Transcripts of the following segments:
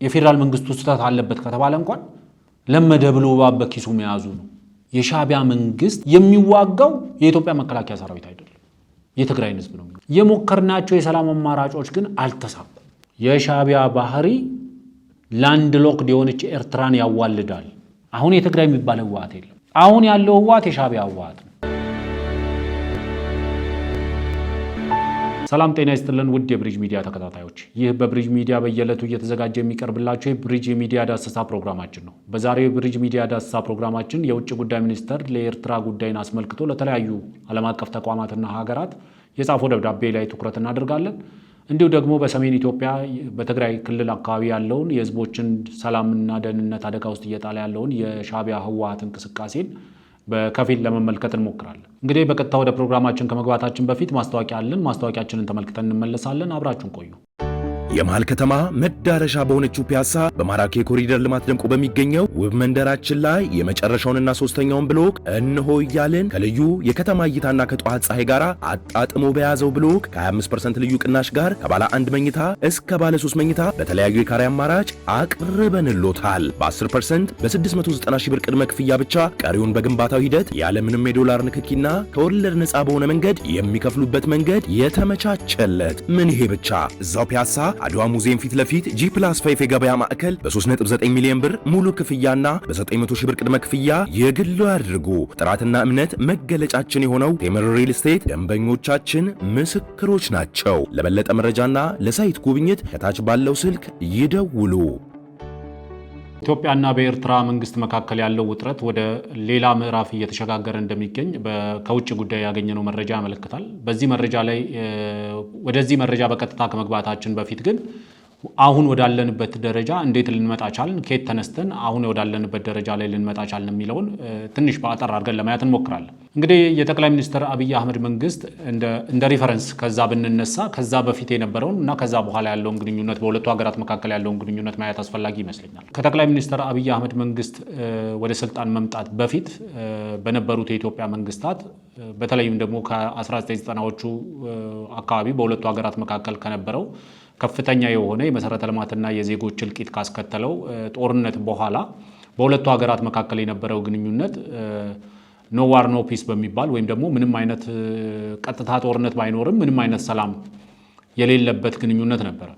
የፌደራል መንግስቱ ስህተት አለበት ከተባለ እንኳን ለመደ ብሎ ባበኪሱ መያዙ ነው። የሻዕቢያ መንግስት የሚዋጋው የኢትዮጵያ መከላከያ ሰራዊት አይደለም፣ የትግራይን ህዝብ ነው። የሞከርናቸው የሰላም አማራጮች ግን አልተሳኩም። የሻዕቢያ ባህሪ ላንድ ሎክድ የሆነች ኤርትራን ያዋልዳል። አሁን የትግራይ የሚባል ህወሓት የለም። አሁን ያለው ህወሓት የሻዕቢያ ህወሓት ነው። ሰላም ጤና ይስጥልን ውድ የብሪጅ ሚዲያ ተከታታዮች፣ ይህ በብሪጅ ሚዲያ በየዕለቱ እየተዘጋጀ የሚቀርብላችሁ የብሪጅ የሚዲያ ዳሰሳ ፕሮግራማችን ነው። በዛሬው የብሪጅ ሚዲያ ዳሰሳ ፕሮግራማችን የውጭ ጉዳይ ሚኒስቴር ለኤርትራ ጉዳይን አስመልክቶ ለተለያዩ ዓለም አቀፍ ተቋማትና ሀገራት የጻፈው ደብዳቤ ላይ ትኩረት እናደርጋለን። እንዲሁ ደግሞ በሰሜን ኢትዮጵያ በትግራይ ክልል አካባቢ ያለውን የህዝቦችን ሰላምና ደህንነት አደጋ ውስጥ እየጣለ ያለውን የሻዕቢያ ህወሓት እንቅስቃሴን በከፊል ለመመልከት እንሞክራለን። እንግዲህ በቀጥታ ወደ ፕሮግራማችን ከመግባታችን በፊት ማስታወቂያ አለን። ማስታወቂያችንን ተመልክተን እንመለሳለን። አብራችሁን ቆዩ። የመሃል ከተማ መዳረሻ በሆነችው ፒያሳ በማራኪ ኮሪደር ልማት ደምቆ በሚገኘው ውብ መንደራችን ላይ የመጨረሻውንና ሶስተኛውን ብሎክ እንሆ እያልን ከልዩ የከተማ እይታና ከጠዋት ፀሐይ ጋር አጣጥሞ በያዘው ብሎክ ከ25% ልዩ ቅናሽ ጋር ከባለ 1 መኝታ እስከ ባለ 3 መኝታ በተለያዩ የካሬ አማራጭ አቅርበንሎታል። በ10% በ690 ሺህ ብር ቅድመ ክፍያ ብቻ ቀሪውን በግንባታው ሂደት ያለምንም የዶላር ንክኪና ከወለድ ነፃ በሆነ መንገድ የሚከፍሉበት መንገድ የተመቻቸለት። ምን ይሄ ብቻ! እዛው ፒያሳ አድዋ ሙዚየም ፊት ለፊት G+5 የገበያ ማዕከል በ3.9 ሚሊዮን ብር ሙሉ ክፍያና በ900 ሺህ ብር ቅድመ ክፍያ የግሉ ያድርጉ። ጥራትና እምነት መገለጫችን የሆነው ቴምር ሪል ስቴት ደንበኞቻችን ምስክሮች ናቸው። ለበለጠ መረጃና ለሳይት ጉብኝት ከታች ባለው ስልክ ይደውሉ። ኢትዮጵያና በኤርትራ መንግስት መካከል ያለው ውጥረት ወደ ሌላ ምዕራፍ እየተሸጋገረ እንደሚገኝ ከውጭ ጉዳይ ያገኘነው መረጃ ያመለክታል። ወደዚህ መረጃ በቀጥታ ከመግባታችን በፊት ግን አሁን ወዳለንበት ደረጃ እንዴት ልንመጣ ቻልን፣ ከየት ተነስተን አሁን ወዳለንበት ደረጃ ላይ ልንመጣ ቻልን የሚለውን ትንሽ በአጠር አድርገን ለማየት እንሞክራለን። እንግዲህ የጠቅላይ ሚኒስትር አብይ አህመድ መንግስት እንደ ሪፈረንስ ከዛ ብንነሳ ከዛ በፊት የነበረውን እና ከዛ በኋላ ያለውን ግንኙነት በሁለቱ ሀገራት መካከል ያለውን ግንኙነት ማየት አስፈላጊ ይመስለኛል። ከጠቅላይ ሚኒስትር አብይ አህመድ መንግስት ወደ ስልጣን መምጣት በፊት በነበሩት የኢትዮጵያ መንግስታት በተለይም ደግሞ ከ1990ዎቹ አካባቢ በሁለቱ ሀገራት መካከል ከነበረው ከፍተኛ የሆነ የመሰረተ ልማትና የዜጎች እልቂት ካስከተለው ጦርነት በኋላ በሁለቱ ሀገራት መካከል የነበረው ግንኙነት ኖ ዋር ኖ ፒስ በሚባል ወይም ደግሞ ምንም አይነት ቀጥታ ጦርነት ባይኖርም ምንም አይነት ሰላም የሌለበት ግንኙነት ነበረ።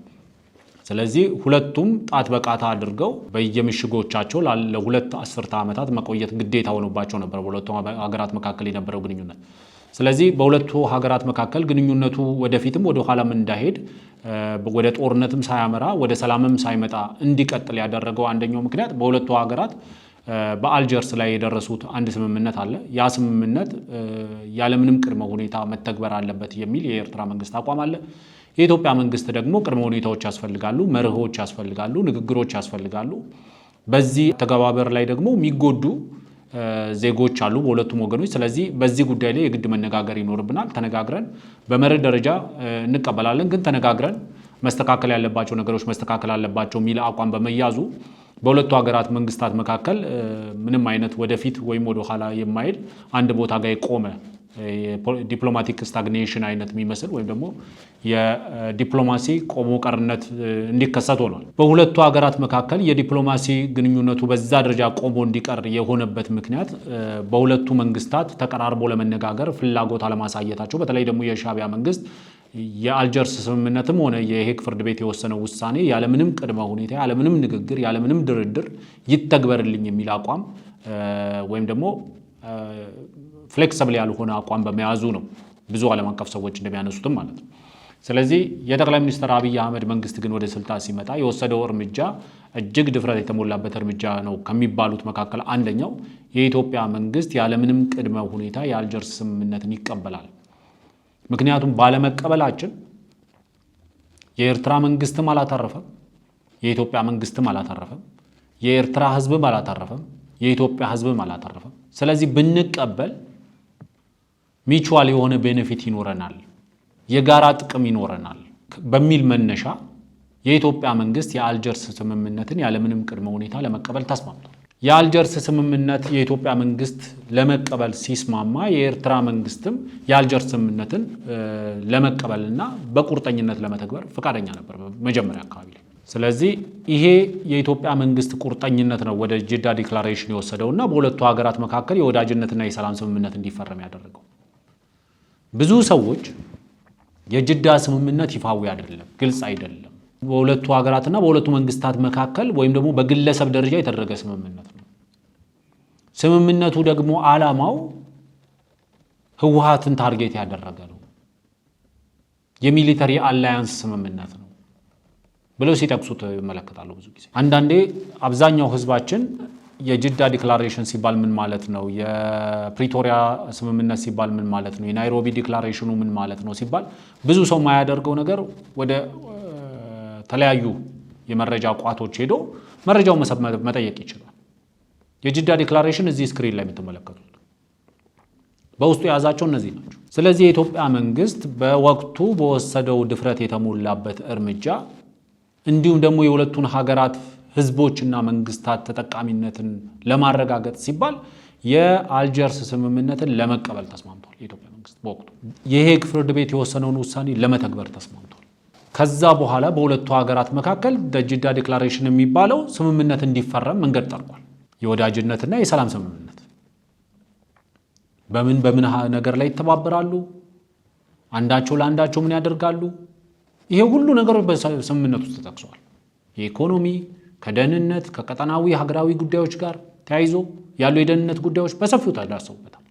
ስለዚህ ሁለቱም ጣት በቃታ አድርገው በየምሽጎቻቸው ለሁለት አስርተ ዓመታት መቆየት ግዴታ ሆኖባቸው ነበር በሁለቱ ሀገራት መካከል የነበረው ግንኙነት። ስለዚህ በሁለቱ ሀገራት መካከል ግንኙነቱ ወደፊትም ወደ ኋላም እንዳይሄድ ወደ ጦርነትም ሳያመራ ወደ ሰላምም ሳይመጣ እንዲቀጥል ያደረገው አንደኛው ምክንያት በሁለቱ ሀገራት በአልጀርስ ላይ የደረሱት አንድ ስምምነት አለ። ያ ስምምነት ያለምንም ቅድመ ሁኔታ መተግበር አለበት የሚል የኤርትራ መንግስት አቋም አለ። የኢትዮጵያ መንግስት ደግሞ ቅድመ ሁኔታዎች ያስፈልጋሉ፣ መርሆች ያስፈልጋሉ፣ ንግግሮች ያስፈልጋሉ። በዚህ ተገባበር ላይ ደግሞ የሚጎዱ ዜጎች አሉ በሁለቱም ወገኖች። ስለዚህ በዚህ ጉዳይ ላይ የግድ መነጋገር ይኖርብናል። ተነጋግረን በመርህ ደረጃ እንቀበላለን፣ ግን ተነጋግረን መስተካከል ያለባቸው ነገሮች መስተካከል አለባቸው የሚል አቋም በመያዙ በሁለቱ ሀገራት መንግስታት መካከል ምንም አይነት ወደፊት ወይም ወደ ኋላ የማይሄድ አንድ ቦታ ጋር የቆመ ዲፕሎማቲክ ስታግኔሽን አይነት የሚመስል ወይም ደግሞ የዲፕሎማሲ ቆሞ ቀርነት እንዲከሰት ሆኗል። በሁለቱ ሀገራት መካከል የዲፕሎማሲ ግንኙነቱ በዛ ደረጃ ቆሞ እንዲቀር የሆነበት ምክንያት በሁለቱ መንግስታት ተቀራርቦ ለመነጋገር ፍላጎት አለማሳየታቸው፣ በተለይ ደግሞ የሻዕቢያ መንግስት የአልጀርስ ስምምነትም ሆነ የሄግ ፍርድ ቤት የወሰነው ውሳኔ ያለምንም ቅድመ ሁኔታ ያለምንም ንግግር ያለምንም ድርድር ይተግበርልኝ የሚል አቋም ወይም ደግሞ ፍሌክሲብል ያልሆነ አቋም በመያዙ ነው ብዙ ዓለም አቀፍ ሰዎች እንደሚያነሱትም ማለት ነው። ስለዚህ የጠቅላይ ሚኒስትር አብይ አህመድ መንግስት ግን ወደ ስልጣን ሲመጣ የወሰደው እርምጃ እጅግ ድፍረት የተሞላበት እርምጃ ነው ከሚባሉት መካከል አንደኛው የኢትዮጵያ መንግስት ያለምንም ቅድመ ሁኔታ የአልጀርስ ስምምነትን ይቀበላል። ምክንያቱም ባለመቀበላችን የኤርትራ መንግስትም አላተረፈም፣ የኢትዮጵያ መንግስትም አላተረፈም፣ የኤርትራ ህዝብም አላተረፈም፣ የኢትዮጵያ ህዝብም አላተረፈም። ስለዚህ ብንቀበል ሚቹዋል የሆነ ቤኔፊት ይኖረናል፣ የጋራ ጥቅም ይኖረናል በሚል መነሻ የኢትዮጵያ መንግስት የአልጀርስ ስምምነትን ያለምንም ቅድመ ሁኔታ ለመቀበል ተስማምቷል። የአልጀርስ ስምምነት የኢትዮጵያ መንግስት ለመቀበል ሲስማማ የኤርትራ መንግስትም የአልጀርስ ስምምነትን ለመቀበልና በቁርጠኝነት ለመተግበር ፈቃደኛ ነበር መጀመሪያ አካባቢ ላይ። ስለዚህ ይሄ የኢትዮጵያ መንግስት ቁርጠኝነት ነው ወደ ጅዳ ዲክላሬሽን የወሰደውና በሁለቱ ሀገራት መካከል የወዳጅነትና የሰላም ስምምነት እንዲፈረም ያደረገው። ብዙ ሰዎች የጅዳ ስምምነት ይፋዊ አይደለም፣ ግልጽ አይደለም፣ በሁለቱ ሀገራትና በሁለቱ መንግስታት መካከል ወይም ደግሞ በግለሰብ ደረጃ የተደረገ ስምምነት ነው። ስምምነቱ ደግሞ ዓላማው ህወሓትን ታርጌት ያደረገ ነው። የሚሊተሪ አላያንስ ስምምነት ነው ብለው ሲጠቅሱት ይመለከታሉ። ብዙ ጊዜ አንዳንዴ አብዛኛው ህዝባችን የጅዳ ዲክላሬሽን ሲባል ምን ማለት ነው፣ የፕሪቶሪያ ስምምነት ሲባል ምን ማለት ነው፣ የናይሮቢ ዲክላሬሽኑ ምን ማለት ነው ሲባል ብዙ ሰው የማያደርገው ነገር ወደ ተለያዩ የመረጃ ቋቶች ሄዶ መረጃውን መጠየቅ ይችላል። የጅዳ ዲክላሬሽን እዚህ ስክሪን ላይ የምትመለከቱት በውስጡ የያዛቸው እነዚህ ናቸው። ስለዚህ የኢትዮጵያ መንግስት በወቅቱ በወሰደው ድፍረት የተሞላበት እርምጃ እንዲሁም ደግሞ የሁለቱን ሀገራት ህዝቦችና መንግስታት ተጠቃሚነትን ለማረጋገጥ ሲባል የአልጀርስ ስምምነትን ለመቀበል ተስማምቷል። የኢትዮጵያ መንግስት በወቅቱ የሄግ ፍርድ ቤት የወሰነውን ውሳኔ ለመተግበር ተስማምቷል። ከዛ በኋላ በሁለቱ ሀገራት መካከል ጅዳ ዲክላሬሽን የሚባለው ስምምነት እንዲፈረም መንገድ ጠርጓል። የወዳጅነትና የሰላም ስምምነት በምን ነገር ላይ ይተባበራሉ፣ አንዳቸው ለአንዳቸው ምን ያደርጋሉ፣ ይሄ ሁሉ ነገሮች በስምምነቱ ውስጥ ተጠቅሰዋል። የኢኮኖሚ ከደህንነት ከቀጠናዊ ሀገራዊ ጉዳዮች ጋር ተያይዞ ያሉ የደህንነት ጉዳዮች በሰፊው ተዳሰውበታል።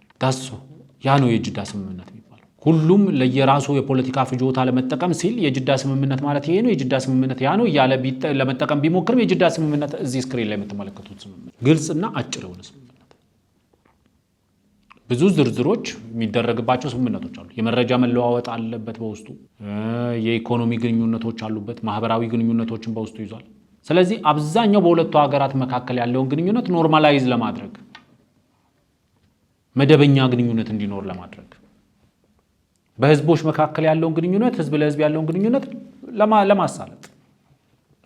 ያ ነው የጅዳ ስምምነት የሚባለው። ሁሉም ለየራሱ የፖለቲካ ፍጆታ ለመጠቀም ሲል የጅዳ ስምምነት ማለት ይሄ ነው፣ የጅዳ ስምምነት ያ ነው እያለ ለመጠቀም ቢሞክርም የጅዳ ስምምነት እዚህ ስክሪን ላይ የምትመለከቱት ስምምነት ግልጽና አጭር የሆነ ስምምነት፣ ብዙ ዝርዝሮች የሚደረግባቸው ስምምነቶች አሉ። የመረጃ መለዋወጥ አለበት በውስጡ፣ የኢኮኖሚ ግንኙነቶች አሉበት፣ ማህበራዊ ግንኙነቶችን በውስጡ ይዟል። ስለዚህ አብዛኛው በሁለቱ ሀገራት መካከል ያለውን ግንኙነት ኖርማላይዝ ለማድረግ መደበኛ ግንኙነት እንዲኖር ለማድረግ በህዝቦች መካከል ያለውን ግንኙነት ህዝብ ለህዝብ ያለውን ግንኙነት ለማሳለጥ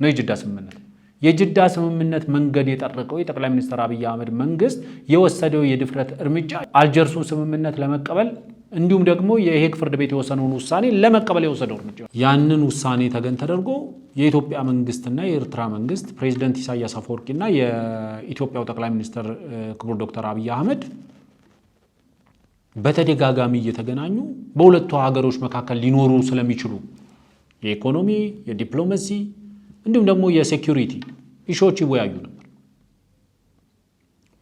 ነው የጅዳ ስምምነት። የጅዳ ስምምነት መንገድ የጠረቀው የጠቅላይ ሚኒስትር አብይ አህመድ መንግስት የወሰደው የድፍረት እርምጃ አልጀርሱን ስምምነት ለመቀበል እንዲሁም ደግሞ የሄግ ፍርድ ቤት የወሰነውን ውሳኔ ለመቀበል የወሰደው እርምጃ፣ ያንን ውሳኔ ተገን ተደርጎ የኢትዮጵያ መንግስትና የኤርትራ መንግስት ፕሬዚደንት ኢሳያስ አፈወርቂና የኢትዮጵያው ጠቅላይ ሚኒስትር ክቡር ዶክተር አብይ አህመድ በተደጋጋሚ እየተገናኙ በሁለቱ ሀገሮች መካከል ሊኖሩ ስለሚችሉ የኢኮኖሚ፣ የዲፕሎማሲ እንዲሁም ደግሞ የሴኩሪቲ ኢሹዎች ይወያዩ ነበር።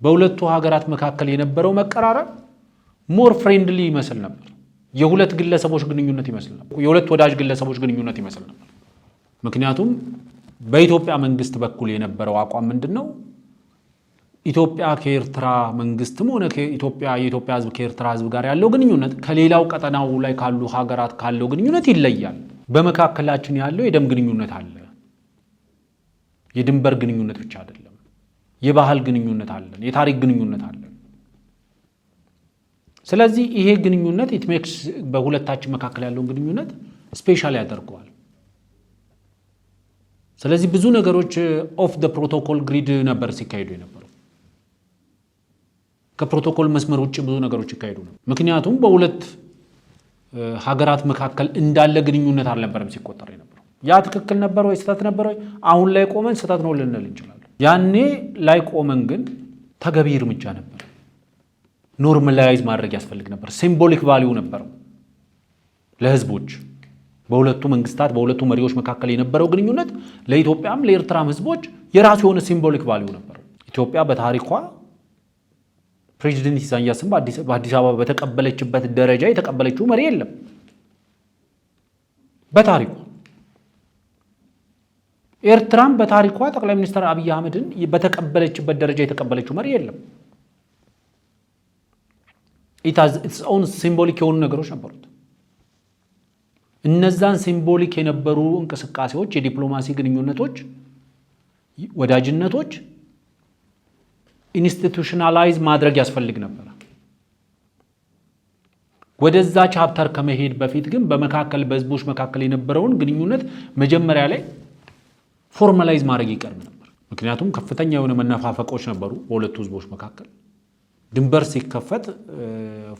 በሁለቱ ሀገራት መካከል የነበረው መቀራረብ ሞር ፍሬንድሊ ይመስል ነበር። የሁለት ግለሰቦች ግንኙነት ይመስል ነበር። የሁለት ወዳጅ ግለሰቦች ግንኙነት ይመስል ነበር። ምክንያቱም በኢትዮጵያ መንግስት በኩል የነበረው አቋም ምንድነው? ኢትዮጵያ ከኤርትራ መንግስትም ሆነ የኢትዮጵያ ህዝብ ከኤርትራ ህዝብ ጋር ያለው ግንኙነት ከሌላው ቀጠናው ላይ ካሉ ሀገራት ካለው ግንኙነት ይለያል። በመካከላችን ያለው የደም ግንኙነት አለ። የድንበር ግንኙነት ብቻ አይደለም። የባህል ግንኙነት አለን፣ የታሪክ ግንኙነት አለን። ስለዚህ ይሄ ግንኙነት ኢትሜክስ በሁለታችን መካከል ያለውን ግንኙነት ስፔሻል ያደርገዋል። ስለዚህ ብዙ ነገሮች ኦፍ ደ ፕሮቶኮል ግሪድ ነበር ሲካሄዱ የነበረው። ከፕሮቶኮል መስመር ውጭ ብዙ ነገሮች ይካሄዱ ነበር። ምክንያቱም በሁለት ሀገራት መካከል እንዳለ ግንኙነት አልነበረም ሲቆጠር የነበረው። ያ ትክክል ነበር ወይ ስህተት ነበር ወይ? አሁን ላይ ቆመን ስህተት ነው ልንል እንችላለን። ያኔ ላይ ቆመን ግን ተገቢ እርምጃ ነበር። ኖርማላይዝ ማድረግ ያስፈልግ ነበር። ሲምቦሊክ ቫልዩ ነበረው ለህዝቦች። በሁለቱ መንግስታት በሁለቱ መሪዎች መካከል የነበረው ግንኙነት ለኢትዮጵያም ለኤርትራም ህዝቦች የራሱ የሆነ ሲምቦሊክ ቫልዩ ነበረው። ኢትዮጵያ በታሪኳ ፕሬዚደንት ኢሳያስን በአዲስ አበባ በተቀበለችበት ደረጃ የተቀበለችው መሪ የለም በታሪኳ። ኤርትራም በታሪኳ ጠቅላይ ሚኒስትር አብይ አህመድን በተቀበለችበት ደረጃ የተቀበለችው መሪ የለም። ኢትስ ኦን ሲምቦሊክ የሆኑ ነገሮች ነበሩት። እነዛን ሲምቦሊክ የነበሩ እንቅስቃሴዎች፣ የዲፕሎማሲ ግንኙነቶች፣ ወዳጅነቶች ኢንስቲቱሽናላይዝ ማድረግ ያስፈልግ ነበር። ወደዛ ቻፕተር ከመሄድ በፊት ግን በመካከል በህዝቦች መካከል የነበረውን ግንኙነት መጀመሪያ ላይ ፎርማላይዝ ማድረግ ይቀርብ ነበር። ምክንያቱም ከፍተኛ የሆነ መነፋፈቆች ነበሩ በሁለቱ ህዝቦች መካከል። ድንበር ሲከፈት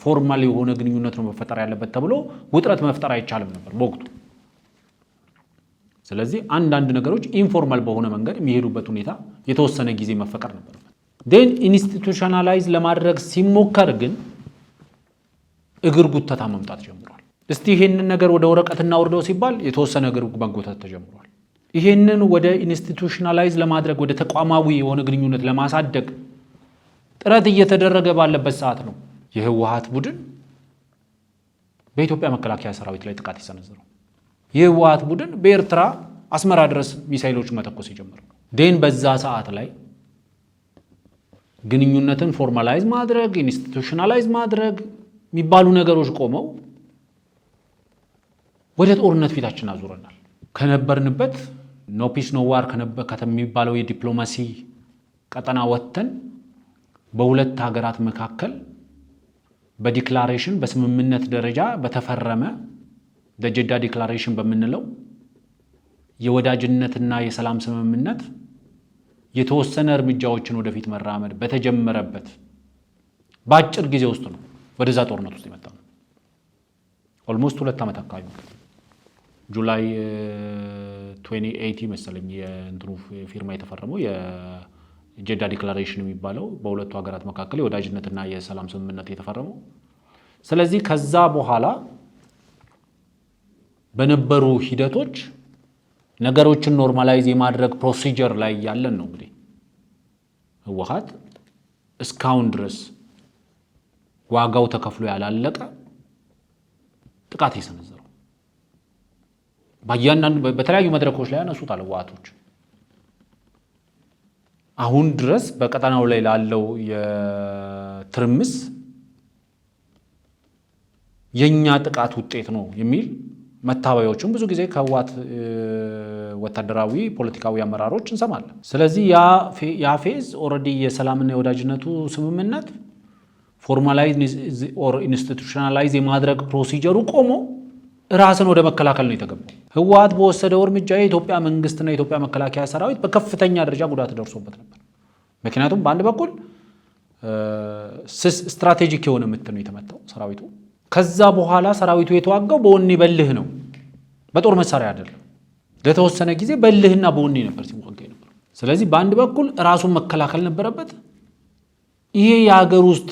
ፎርማል የሆነ ግንኙነት ነው መፈጠር ያለበት ተብሎ ውጥረት መፍጠር አይቻልም ነበር በወቅቱ። ስለዚህ አንዳንድ ነገሮች ኢንፎርማል በሆነ መንገድ የሚሄዱበት ሁኔታ የተወሰነ ጊዜ መፈቀር ነበረበት። ዴን ኢንስቲቱሽናላይዝ ለማድረግ ሲሞከር ግን እግር ጉተታ መምጣት ጀምሯል። እስቲ ይሄንን ነገር ወደ ወረቀት እናውርደው ሲባል የተወሰነ እግር መጎተት ተጀምሯል። ይሄንን ወደ ኢንስቲቱሽናላይዝ ለማድረግ ወደ ተቋማዊ የሆነ ግንኙነት ለማሳደግ ጥረት እየተደረገ ባለበት ሰዓት ነው የህወሓት ቡድን በኢትዮጵያ መከላከያ ሰራዊት ላይ ጥቃት የሰነዘረው። የህወሓት ቡድን በኤርትራ አስመራ ድረስ ሚሳኤሎች መተኮስ የጀመረው። ዴን በዛ ሰዓት ላይ ግንኙነትን ፎርማላይዝ ማድረግ ኢንስቲቱሽናላይዝ ማድረግ የሚባሉ ነገሮች ቆመው ወደ ጦርነት ፊታችን አዙረናል። ከነበርንበት ኖ ፒስ ኖ ዋር ከሚባለው የዲፕሎማሲ ቀጠና ወጥተን በሁለት ሀገራት መካከል በዲክላሬሽን በስምምነት ደረጃ በተፈረመ በጀዳ ዲክላሬሽን በምንለው የወዳጅነትና የሰላም ስምምነት የተወሰነ እርምጃዎችን ወደፊት መራመድ በተጀመረበት በአጭር ጊዜ ውስጥ ነው ወደዛ ጦርነት ውስጥ የመጣው። ኦልሞስት 2 ዓመት አካባቢ ጁላይ 2080 መሰለኝ የእንትኑ ፊርማ የተፈረመው የጀዳ ዲክላሬሽን የሚባለው በሁለቱ ሀገራት መካከል የወዳጅነትና የሰላም ስምምነት የተፈረመው። ስለዚህ ከዛ በኋላ በነበሩ ሂደቶች ነገሮችን ኖርማላይዝ የማድረግ ፕሮሲጀር ላይ ያለን ነው። እንግዲህ ህወሓት እስካሁን ድረስ ዋጋው ተከፍሎ ያላለቀ ጥቃት የሰነዘረው በተለያዩ መድረኮች ላይ ያነሱታል ህወሓቶች። አሁን ድረስ በቀጠናው ላይ ላለው የትርምስ የኛ ጥቃት ውጤት ነው የሚል መታበያዎችን ብዙ ጊዜ ከህወሓት ወታደራዊ ፖለቲካዊ አመራሮች እንሰማለን። ስለዚህ ያ ፌዝ ኦልሬዲ የሰላምና የወዳጅነቱ ስምምነት ፎርማላይዝ ኦር ኢንስቲቱሽናላይዝ የማድረግ ፕሮሲጀሩ ቆሞ ራስን ወደ መከላከል ነው የተገባው። ህወሓት በወሰደው እርምጃ የኢትዮጵያ መንግስትና የኢትዮጵያ መከላከያ ሰራዊት በከፍተኛ ደረጃ ጉዳት ደርሶበት ነበር። ምክንያቱም በአንድ በኩል ስትራቴጂክ የሆነ ምት ነው የተመታው ሰራዊቱ። ከዛ በኋላ ሰራዊቱ የተዋጋው በወኔ በልህ ነው፣ በጦር መሳሪያ አይደለም። ለተወሰነ ጊዜ በልህና በወኔ ነበር ሲዋጋ ነበር። ስለዚህ በአንድ በኩል ራሱን መከላከል ነበረበት። ይሄ የሀገር ውስጥ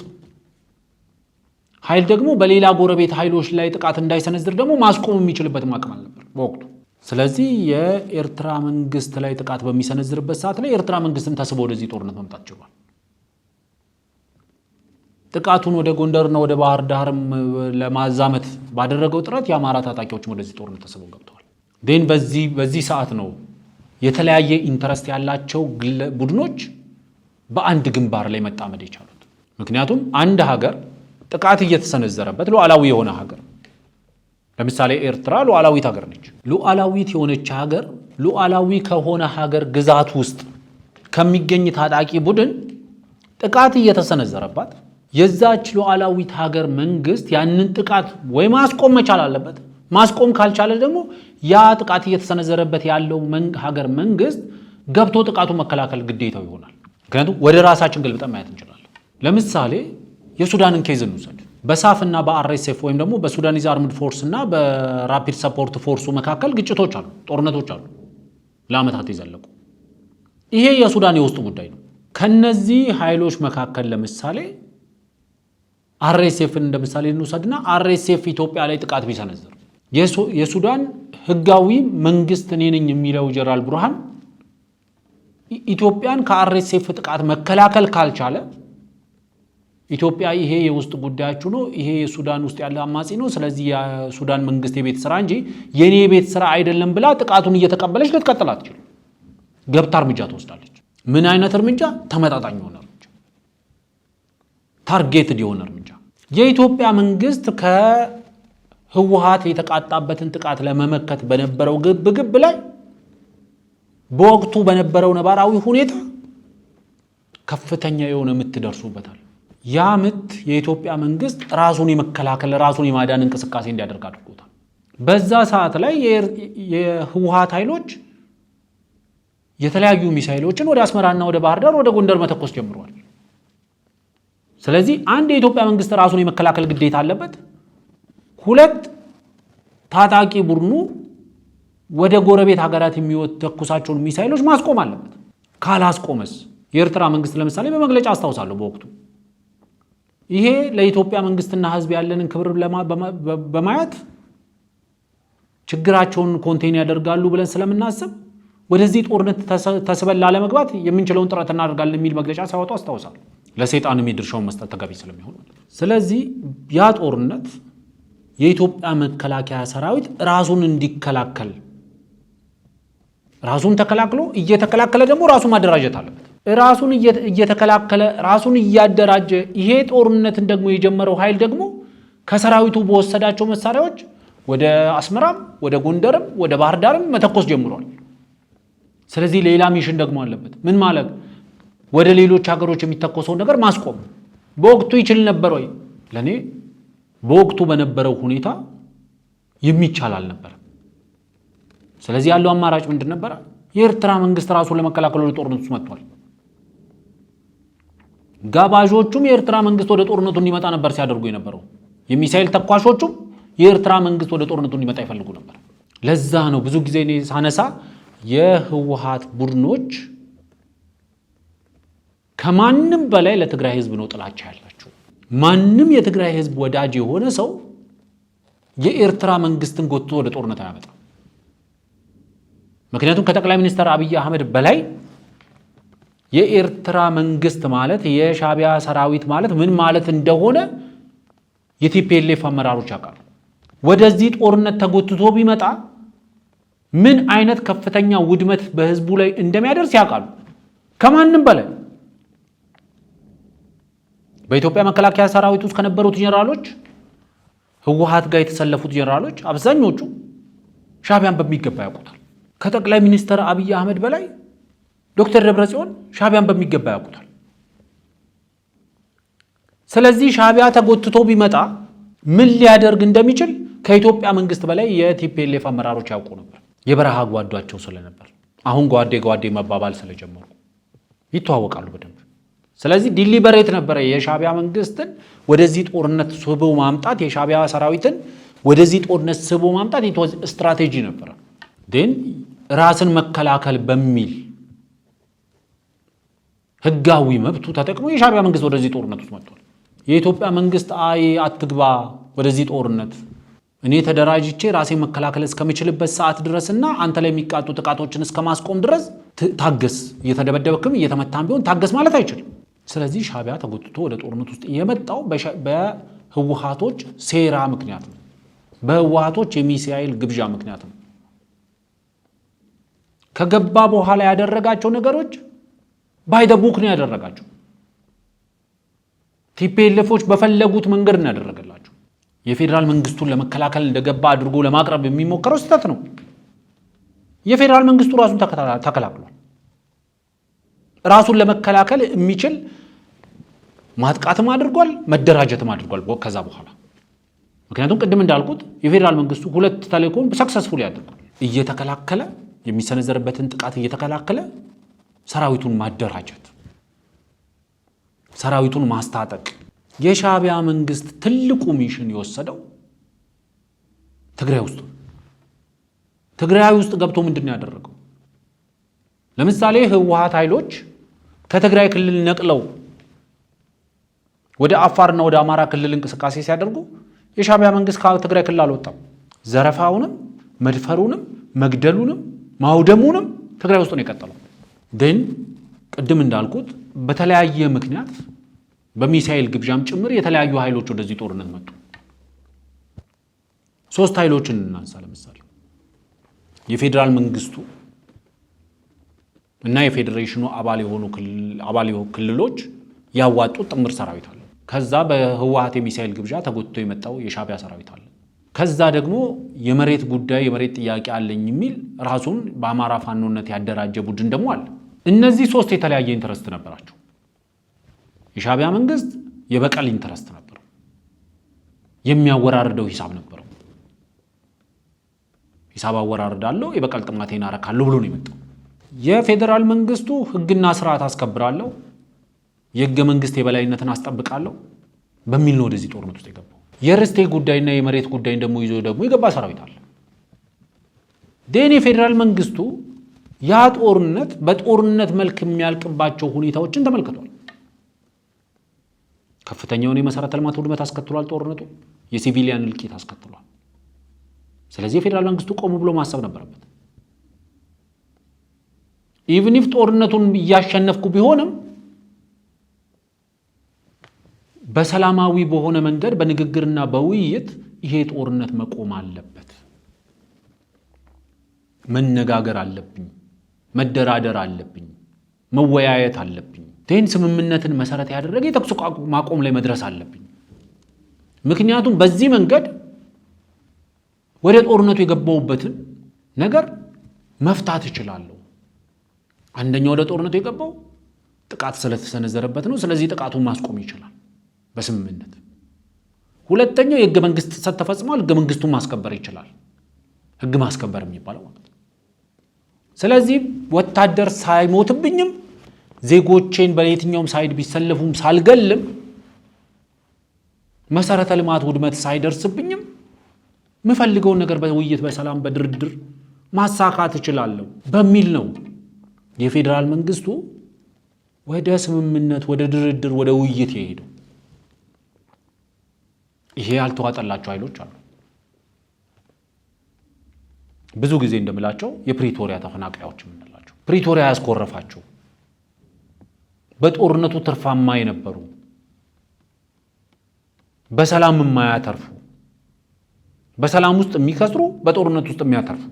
ኃይል ደግሞ በሌላ ጎረቤት ኃይሎች ላይ ጥቃት እንዳይሰነዝር ደግሞ ማስቆም የሚችልበት አቅም አልነበር በወቅቱ። ስለዚህ የኤርትራ መንግስት ላይ ጥቃት በሚሰነዝርበት ሰዓት ላይ የኤርትራ መንግስትም ተስቦ ወደዚህ ጦርነት መምጣት ችሏል። ጥቃቱን ወደ ጎንደርና ወደ ባህር ዳርም ለማዛመት ባደረገው ጥረት የአማራ ታጣቂዎችም ወደዚህ ጦርነት ተስበው ገብተዋል። ዴን በዚህ ሰዓት ነው የተለያየ ኢንተረስት ያላቸው ቡድኖች በአንድ ግንባር ላይ መጣመድ የቻሉት። ምክንያቱም አንድ ሀገር ጥቃት እየተሰነዘረበት ሉዓላዊ የሆነ ሀገር፣ ለምሳሌ ኤርትራ ሉዓላዊት ሀገር ነች። ሉዓላዊት የሆነች ሀገር ሉዓላዊ ከሆነ ሀገር ግዛት ውስጥ ከሚገኝ ታጣቂ ቡድን ጥቃት እየተሰነዘረባት የዛች ሉዓላዊት ሀገር መንግስት ያንን ጥቃት ወይ ማስቆም መቻል አለበት። ማስቆም ካልቻለ ደግሞ ያ ጥቃት እየተሰነዘረበት ያለው ሀገር መንግስት ገብቶ ጥቃቱን መከላከል ግዴታው ይሆናል። ምክንያቱም ወደ ራሳችን ገልብጠን ማየት እንችላለን። ለምሳሌ የሱዳንን ኬዝ እንውሰድ። በሳፍ እና በአርኤስኤፍ ወይም ደግሞ በሱዳኒዝ አርምድ ፎርስ እና በራፒድ ሰፖርት ፎርሱ መካከል ግጭቶች አሉ፣ ጦርነቶች አሉ ለአመታት የዘለቁ። ይሄ የሱዳን የውስጥ ጉዳይ ነው። ከነዚህ ኃይሎች መካከል ለምሳሌ አርኤስኤፍን እንደ ምሳሌ እንውሰድና አርኤስኤፍ ኢትዮጵያ ላይ ጥቃት ቢሰነዝር የሱዳን ህጋዊ መንግስት እኔ ነኝ የሚለው ጀነራል ቡርሃን ኢትዮጵያን ከአርኤስኤፍ ጥቃት መከላከል ካልቻለ ኢትዮጵያ ይሄ የውስጥ ጉዳያችሁ ነው፣ ይሄ የሱዳን ውስጥ ያለ አማጺ ነው፣ ስለዚህ የሱዳን መንግስት የቤት ስራ እንጂ የኔ የቤት ስራ አይደለም ብላ ጥቃቱን እየተቀበለች ልትቀጥል አትችልም። ገብታ እርምጃ ትወስዳለች። ምን አይነት እርምጃ? ተመጣጣኝ የሆነ እርምጃ፣ ታርጌትድ የሆነ እርምጃ። የኢትዮጵያ መንግስት ከህወሓት የተቃጣበትን ጥቃት ለመመከት በነበረው ግብግብ ላይ በወቅቱ በነበረው ነባራዊ ሁኔታ ከፍተኛ የሆነ ምት ደርሶበታል። ያ ምት የኢትዮጵያ መንግስት ራሱን የመከላከል ራሱን የማዳን እንቅስቃሴ እንዲያደርግ አድርጎታል። በዛ ሰዓት ላይ የህወሓት ኃይሎች የተለያዩ ሚሳኤሎችን ወደ አስመራና ወደ ባህር ዳር ወደ ጎንደር መተኮስ ጀምረዋል። ስለዚህ አንድ የኢትዮጵያ መንግስት ራሱን የመከላከል ግዴታ አለበት። ሁለት ታጣቂ ቡድኑ ወደ ጎረቤት ሀገራት የሚተኩሳቸውን ሚሳኤሎች ማስቆም አለበት። ካላስቆመስ የኤርትራ መንግስት ለምሳሌ በመግለጫ አስታውሳለሁ በወቅቱ ይሄ ለኢትዮጵያ መንግስትና ህዝብ ያለንን ክብር በማየት ችግራቸውን ኮንቴን ያደርጋሉ ብለን ስለምናስብ ወደዚህ ጦርነት ተስበላ ለመግባት የምንችለውን ጥረት እናደርጋለን የሚል መግለጫ ሲያወጡ አስታውሳለሁ። ለሰይጣን የሚድርሻውን መስጠት ተገቢ ስለሚሆን ስለዚህ ያ ጦርነት የኢትዮጵያ መከላከያ ሰራዊት ራሱን እንዲከላከል ራሱን ተከላክሎ እየተከላከለ ደግሞ ራሱን ማደራጀት አለበት። ራሱን እየተከላከለ ራሱን እያደራጀ ይሄ ጦርነትን ደግሞ የጀመረው ኃይል ደግሞ ከሰራዊቱ በወሰዳቸው መሳሪያዎች ወደ አስመራም ወደ ጎንደርም ወደ ባህር ዳርም መተኮስ ጀምሯል። ስለዚህ ሌላ ሚሽን ደግሞ አለበት። ምን ማለት ወደ ሌሎች ሀገሮች የሚተኮሰው ነገር ማስቆም በወቅቱ ይችል ነበር ወይ? ለኔ በወቅቱ በነበረው ሁኔታ የሚቻል አልነበር። ስለዚህ ያለው አማራጭ ምንድን ነበር? የኤርትራ መንግስት ራሱን ለመከላከል ወደ ጦርነቱ መጥቷል። ጋባዦቹም የኤርትራ መንግስት ወደ ጦርነቱ እንዲመጣ ነበር ሲያደርጉ የነበረው። የሚሳኤል ተኳሾቹም የኤርትራ መንግስት ወደ ጦርነቱ እንዲመጣ ይፈልጉ ነበር። ለዛ ነው ብዙ ጊዜ እኔ ሳነሳ የህወሓት ቡድኖች ከማንም በላይ ለትግራይ ህዝብ ነው ጥላቻ ያላቸው። ማንም የትግራይ ህዝብ ወዳጅ የሆነ ሰው የኤርትራ መንግስትን ጎትቶ ወደ ጦርነት አያመጣም። ምክንያቱም ከጠቅላይ ሚኒስትር አብይ አህመድ በላይ የኤርትራ መንግስት ማለት የሻቢያ ሰራዊት ማለት ምን ማለት እንደሆነ የቲፒኤልኤፍ አመራሮች ያውቃሉ። ወደዚህ ጦርነት ተጎትቶ ቢመጣ ምን አይነት ከፍተኛ ውድመት በህዝቡ ላይ እንደሚያደርስ ያውቃሉ ከማንም በላይ። በኢትዮጵያ መከላከያ ሰራዊት ውስጥ ከነበሩት ጄኔራሎች ህወሓት ጋር የተሰለፉት ጄኔራሎች አብዛኞቹ ሻቢያን በሚገባ ያውቁታል። ከጠቅላይ ሚኒስትር አብይ አህመድ በላይ ዶክተር ደብረጽዮን ሻቢያን በሚገባ ያውቁታል። ስለዚህ ሻቢያ ተጎትቶ ቢመጣ ምን ሊያደርግ እንደሚችል ከኢትዮጵያ መንግስት በላይ የቲፒኤልኤፍ አመራሮች ያውቁ ነበር። የበረሃ ጓዷቸው ስለነበር አሁን ጓዴ መባባል ስለጀመሩ ይተዋወቃሉ በደንብ። ስለዚህ ዲሊበሬት ነበረ የሻቢያ መንግስትን ወደዚህ ጦርነት ስቦ ማምጣት፣ የሻቢያ ሰራዊትን ወደዚህ ጦርነት ስቦ ማምጣት ስትራቴጂ ነበረ። ግን ራስን መከላከል በሚል ህጋዊ መብቱ ተጠቅሞ የሻቢያ መንግስት ወደዚህ ጦርነት ውስጥ መጥቷል። የኢትዮጵያ መንግስት አትግባ ወደዚህ ጦርነት፣ እኔ ተደራጅቼ ራሴን መከላከል እስከምችልበት ሰዓት ድረስና አንተ ላይ የሚቃጡ ጥቃቶችን እስከማስቆም ድረስ ታገስ፣ እየተደበደበክም እየተመታም ቢሆን ታገስ ማለት አይችልም። ስለዚህ ሻቢያ ተጎትቶ ወደ ጦርነት ውስጥ የመጣው በህወሓቶች ሴራ ምክንያት ነው። በህወሓቶች የሚሳኤል ግብዣ ምክንያት ነው። ከገባ በኋላ ያደረጋቸው ነገሮች ባይደ ቡክ ነው ያደረጋቸው። ቲፒኤልኤፎች በፈለጉት መንገድ ነው ያደረገላቸው። የፌዴራል መንግስቱን ለመከላከል እንደገባ አድርጎ ለማቅረብ የሚሞከረው ስህተት ነው። የፌዴራል መንግስቱ ራሱን ተከላክሏል። ራሱን ለመከላከል የሚችል ማጥቃትም አድርጓል፣ መደራጀትም አድርጓል ከዛ በኋላ። ምክንያቱም ቅድም እንዳልኩት የፌዴራል መንግስቱ ሁለት ተልእኮን ሰክሰስፉሊ አድርጓል። እየተከላከለ የሚሰነዘርበትን ጥቃት እየተከላከለ ሰራዊቱን ማደራጀት፣ ሰራዊቱን ማስታጠቅ። የሻቢያ መንግስት ትልቁ ሚሽን የወሰደው ትግራይ ውስጥ ገብቶ ምንድነው ያደረገው? ለምሳሌ ህወሓት ኃይሎች ከትግራይ ክልል ነቅለው ወደ አፋርና ወደ አማራ ክልል እንቅስቃሴ ሲያደርጉ የሻቢያ መንግስት ከትግራይ ክልል አልወጣም። ዘረፋውንም መድፈሩንም መግደሉንም ማውደሙንም ትግራይ ውስጥ ነው የቀጠለው። ግን ቅድም እንዳልኩት በተለያየ ምክንያት በሚሳኤል ግብዣም ጭምር የተለያዩ ኃይሎች ወደዚህ ጦርነት መጡ። 3 ኃይሎችን እናንሳ። ለምሳሌ የፌዴራል መንግስቱ እና የፌዴሬሽኑ አባል የሆኑ ክልሎች ያዋጡት ጥምር ሰራዊት አለ። ከዛ በህወሓት የሚሳኤል ግብዣ ተጎትቶ የመጣው የሻቢያ ሰራዊት አለ። ከዛ ደግሞ የመሬት ጥያቄ አለኝ የሚል ራሱን በአማራ ፋኖነት ያደራጀ ቡድን ደግሞ አለ። እነዚህ 3 የተለያየ ኢንተረስት ነበራቸው። የሻቢያ መንግስት የበቀል ኢንተረስት ነበረው፣ የሚያወራርደው ሂሳብ ነበረው። ሂሳብ አወራርዳለሁ፣ የበቀል ጥማቴን አረካለሁ ብሎ ነው የመጣው። የፌዴራል መንግስቱ ህግና ስርዓት አስከብራለሁ፣ የህገ መንግስት የበላይነትን አስጠብቃለሁ በሚል ነው ወደዚህ ጦርነት ውስጥ የገባው። የርስቴ ጉዳይና የመሬት ጉዳይን ደግሞ ይዞ ደግሞ የገባ ሰራዊት አለ። ደኔ ፌደራል መንግስቱ ያ ጦርነት በጦርነት መልክ የሚያልቅባቸው ሁኔታዎችን ተመልክቷል። ከፍተኛውን የመሰረተ ልማት ውድመት አስከትሏል። ጦርነቱ የሲቪሊያን እልቂት አስከትሏል። ስለዚህ የፌደራል መንግስቱ ቆም ብሎ ማሰብ ነበረበት። ኢቭን ኢፍ ጦርነቱን እያሸነፍኩ ቢሆንም በሰላማዊ በሆነ መንገድ በንግግርና በውይይት ይሄ ጦርነት መቆም አለበት። መነጋገር አለብኝ፣ መደራደር አለብኝ፣ መወያየት አለብኝ። ይህን ስምምነትን መሰረት ያደረገ የተኩስ ማቆም ላይ መድረስ አለብኝ። ምክንያቱም በዚህ መንገድ ወደ ጦርነቱ የገባውበትን ነገር መፍታት እችላለሁ። አንደኛው ወደ ጦርነቱ የገባው ጥቃት ስለተሰነዘረበት ነው። ስለዚህ ጥቃቱን ማስቆም ይችላል በስምምነት። ሁለተኛው የህገ መንግስት ጥሰት ተፈጽሟል። ህገ መንግስቱን ማስከበር ይችላል። ህግ ማስከበር የሚባለው ማለት ነው። ስለዚህ ወታደር ሳይሞትብኝም ዜጎቼን በየትኛውም ሳይድ ቢሰለፉም ሳልገልም መሰረተ ልማት ውድመት ሳይደርስብኝም ምፈልገውን ነገር በውይይት በሰላም በድርድር ማሳካት እችላለሁ በሚል ነው የፌደራል መንግስቱ ወደ ስምምነት፣ ወደ ድርድር፣ ወደ ውይይት የሄደው። ይሄ ያልተዋጠላቸው ኃይሎች አሉ። ብዙ ጊዜ እንደምላቸው የፕሪቶሪያ ተፈናቃዮች የምንላቸው ፕሪቶሪያ ያስኮረፋቸው በጦርነቱ ትርፋማ የነበሩ በሰላም የማያተርፉ በሰላም ውስጥ የሚከስሩ በጦርነት ውስጥ የሚያተርፉ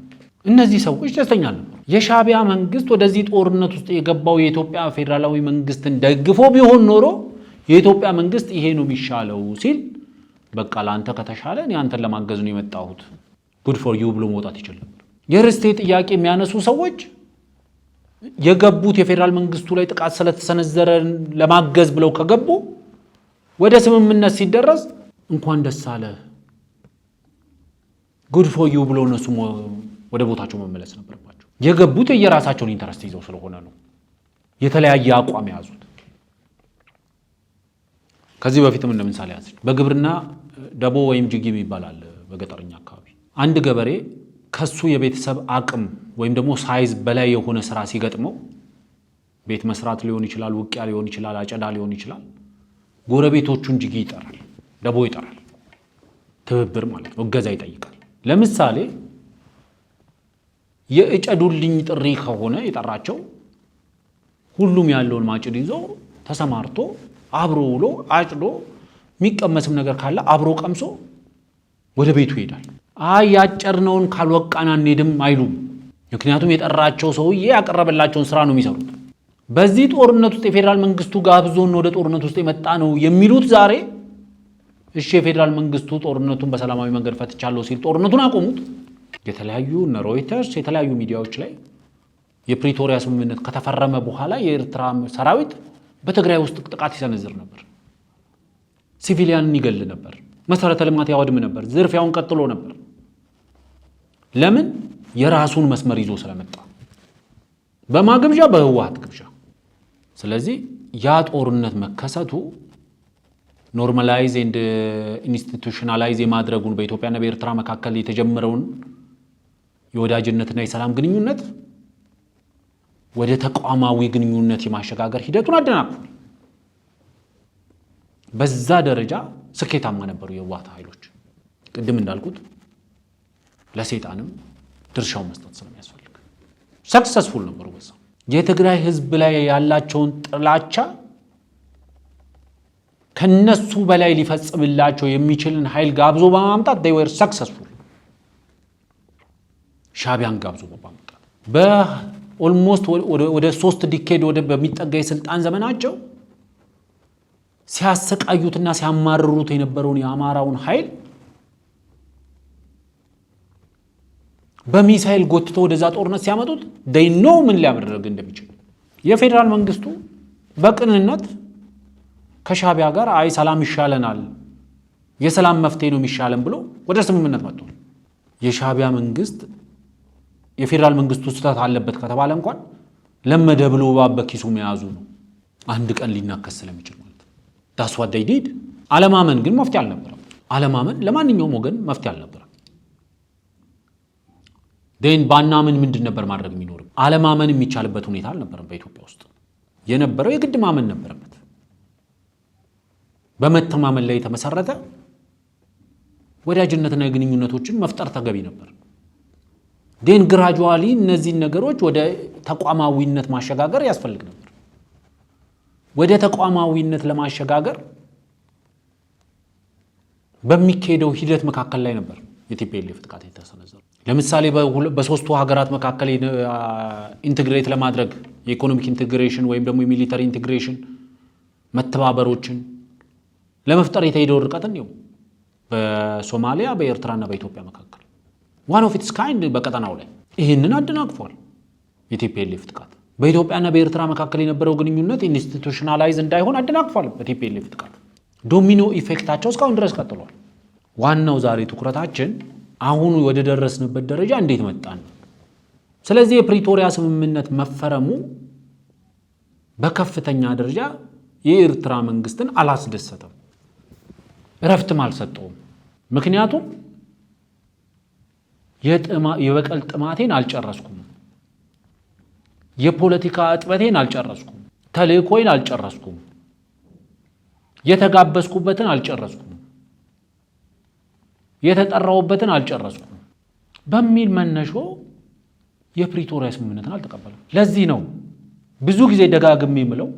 እነዚህ ሰዎች ደስተኛ ነበሩ። የሻዕቢያ መንግስት ወደዚህ ጦርነት ውስጥ የገባው የኢትዮጵያ ፌደራላዊ መንግስትን ደግፎ ቢሆን ኖሮ የኢትዮጵያ መንግስት ይሄ ነው የሚሻለው ሲል በቃ ላንተ ከተሻለ እኔ አንተን ለማገዝ ነው የመጣሁት ጉድ ፎር ዩ ብሎ መውጣት ይችላል ነበር። የርስቴ ጥያቄ የሚያነሱ ሰዎች የገቡት የፌደራል መንግስቱ ላይ ጥቃት ስለተሰነዘረ ለማገዝ ብለው ከገቡ ወደ ስምምነት ሲደረስ እንኳን ደስ አለ ጉድ ፎር ዩ ብሎ እነሱ ወደ ቦታቸው መመለስ ነበረባቸው። የገቡት የራሳቸውን ኢንተረስት ይዘው ስለሆነ ነው የተለያየ አቋም ያዙት። ከዚህ በፊትም እንደምሳሌ ያዝ በግብርና ደቦ ወይም ጅጊም ይባላል በገጠርኛ አካባቢ አንድ ገበሬ ከሱ የቤተሰብ አቅም ወይም ደግሞ ሳይዝ በላይ የሆነ ስራ ሲገጥመው ቤት መስራት ሊሆን ይችላል፣ ውቂያ ሊሆን ይችላል፣ አጨዳ ሊሆን ይችላል። ጎረቤቶቹን ጅጊ ይጠራል፣ ደቦ ይጠራል። ትብብር ማለት ነው፣ እገዛ ይጠይቃል። ለምሳሌ የእጨዱልኝ ጥሪ ከሆነ የጠራቸው ሁሉም ያለውን ማጭድ ይዞ ተሰማርቶ አብሮ ውሎ አጭዶ የሚቀመስም ነገር ካለ አብሮ ቀምሶ ወደ ቤቱ ይሄዳል። ያጨርነውን ካልወቃና እንሄድም አይሉም። ምክንያቱም የጠራቸው ሰውዬ ያቀረበላቸውን ስራ ነው የሚሰሩት። በዚህ ጦርነት ውስጥ የፌደራል መንግስቱ ጋብዞን ወደ ጦርነት ውስጥ የመጣ ነው የሚሉት ዛሬ እሺ የፌደራል መንግስቱ ጦርነቱን በሰላማዊ መንገድ ፈትቻለሁ ሲል ጦርነቱን አቆሙት። የተለያዩ ሮይተርስ የተለያዩ ሚዲያዎች ላይ የፕሪቶሪያ ስምምነት ከተፈረመ በኋላ የኤርትራ ሰራዊት በትግራይ ውስጥ ጥቃት ይሰነዝር ነበር፣ ሲቪሊያንን ይገል ነበር፣ መሰረተ ልማት ያወድም ነበር፣ ዝርፊያውን ቀጥሎ ነበር። ለምን? የራሱን መስመር ይዞ ስለመጣ በማግብዣ በህወሓት ግብዣ። ስለዚህ ያ ጦርነት መከሰቱ ኖርማላይዝ ኤንድ ኢንስቲቱሽናላይዝ የማድረጉን በኢትዮጵያና በኤርትራ መካከል የተጀመረውን የወዳጅነትና የሰላም ግንኙነት ወደ ተቋማዊ ግንኙነት የማሸጋገር ሂደቱን አደናቅፏል። በዛ ደረጃ ስኬታማ ነበሩ የህወሓት ኃይሎች። ቅድም እንዳልኩት ለሰይጣንም ድርሻው መስጠት ስለሚያስፈልግ ሰክሰስፉል ነበሩ። በዛ የትግራይ ህዝብ ላይ ያላቸውን ጥላቻ ከነሱ በላይ ሊፈጽምላቸው የሚችልን ኃይል ጋብዞ በማምጣት they were successful። ሻዕቢያን ጋብዞ በማምጣት በኦልሞስት ወደ 3 ዲኬድ ወደ በሚጠጋ የስልጣን ዘመናቸው ሲያሰቃዩትና ሲያማርሩት የነበረውን የአማራውን ኃይል በሚሳኤል ጎትቶ ወደዛ ጦርነት ሲያመጡት they know ምን ሊያደርግ እንደሚችል። የፌደራል መንግስቱ በቅንነት ከሻዕቢያ ጋር አይ ሰላም ይሻለናል፣ የሰላም መፍትሄ ነው የሚሻለን ብሎ ወደ ስምምነት መጥቷል። የሻዕቢያ መንግስት የፌደራል መንግስቱ ስህተት አለበት ከተባለ እንኳን ለመደ ብሎ ባበኪሱ መያዙ ነው አንድ ቀን ሊናከስ ስለሚችል ማለት ነው። that's what they did። አለማመን ግን መፍትሄ አልነበረም። አለማመን ለማንኛውም ወገን መፍትሄ አልነበረም። ደን ባናምን ምንድን ነበር ማድረግ የሚኖር? አለማመን የሚቻልበት ሁኔታ አልነበረም። በኢትዮጵያ ውስጥ የነበረው የግድ ማመን ነበረበት። በመተማመን ላይ የተመሰረተ ወዳጅነትና ግንኙነቶችን መፍጠር ተገቢ ነበር። ደን ግራጁዋሊ እነዚህን ነገሮች ወደ ተቋማዊነት ማሸጋገር ያስፈልግ ነበር። ወደ ተቋማዊነት ለማሸጋገር በሚካሄደው ሂደት መካከል ላይ ነበር የቲፒኤልኤፍ ጥቃት የተሰነዘረው። ለምሳሌ በሶስቱ ሀገራት መካከል ኢንተግሬት ለማድረግ የኢኮኖሚክ ኢንተግሬሽን ወይም ደግሞ የሚሊተሪ ኢንተግሬሽን መተባበሮችን ለመፍጠር የተሄደው ርቀትን ነው በሶማሊያ በኤርትራና በኢትዮጵያ መካከል ዋን ኦፍ ኢትስ ካይንድ በቀጠናው ላይ ይህንን አደናቅፏል የቲፒኤልኤፍ ጥቃት። በኢትዮጵያና በኤርትራ መካከል የነበረው ግንኙነት ኢንስቲቱሽናላይዝ እንዳይሆን አደናቅፏል በቲፒኤልኤፍ ጥቃት። ዶሚኖ ኢፌክታቸው እስካሁን ድረስ ቀጥሏል። ዋናው ዛሬ ትኩረታችን አሁን ወደ ደረስንበት ደረጃ እንዴት መጣን። ስለዚህ የፕሪቶሪያ ስምምነት መፈረሙ በከፍተኛ ደረጃ የኤርትራ መንግስትን አላስደሰተም፣ እረፍትም አልሰጠውም። ምክንያቱም የበቀል ጥማቴን አልጨረስኩም፣ የፖለቲካ እጥበቴን አልጨረስኩም፣ ተልእኮይን አልጨረስኩም፣ የተጋበዝኩበትን አልጨረስኩም፣ የተጠራውበትን አልጨረስኩም በሚል መነሾ የፕሪቶሪያ ስምምነትን አልተቀበለም። ለዚህ ነው ብዙ ጊዜ ደጋግሜ የምለው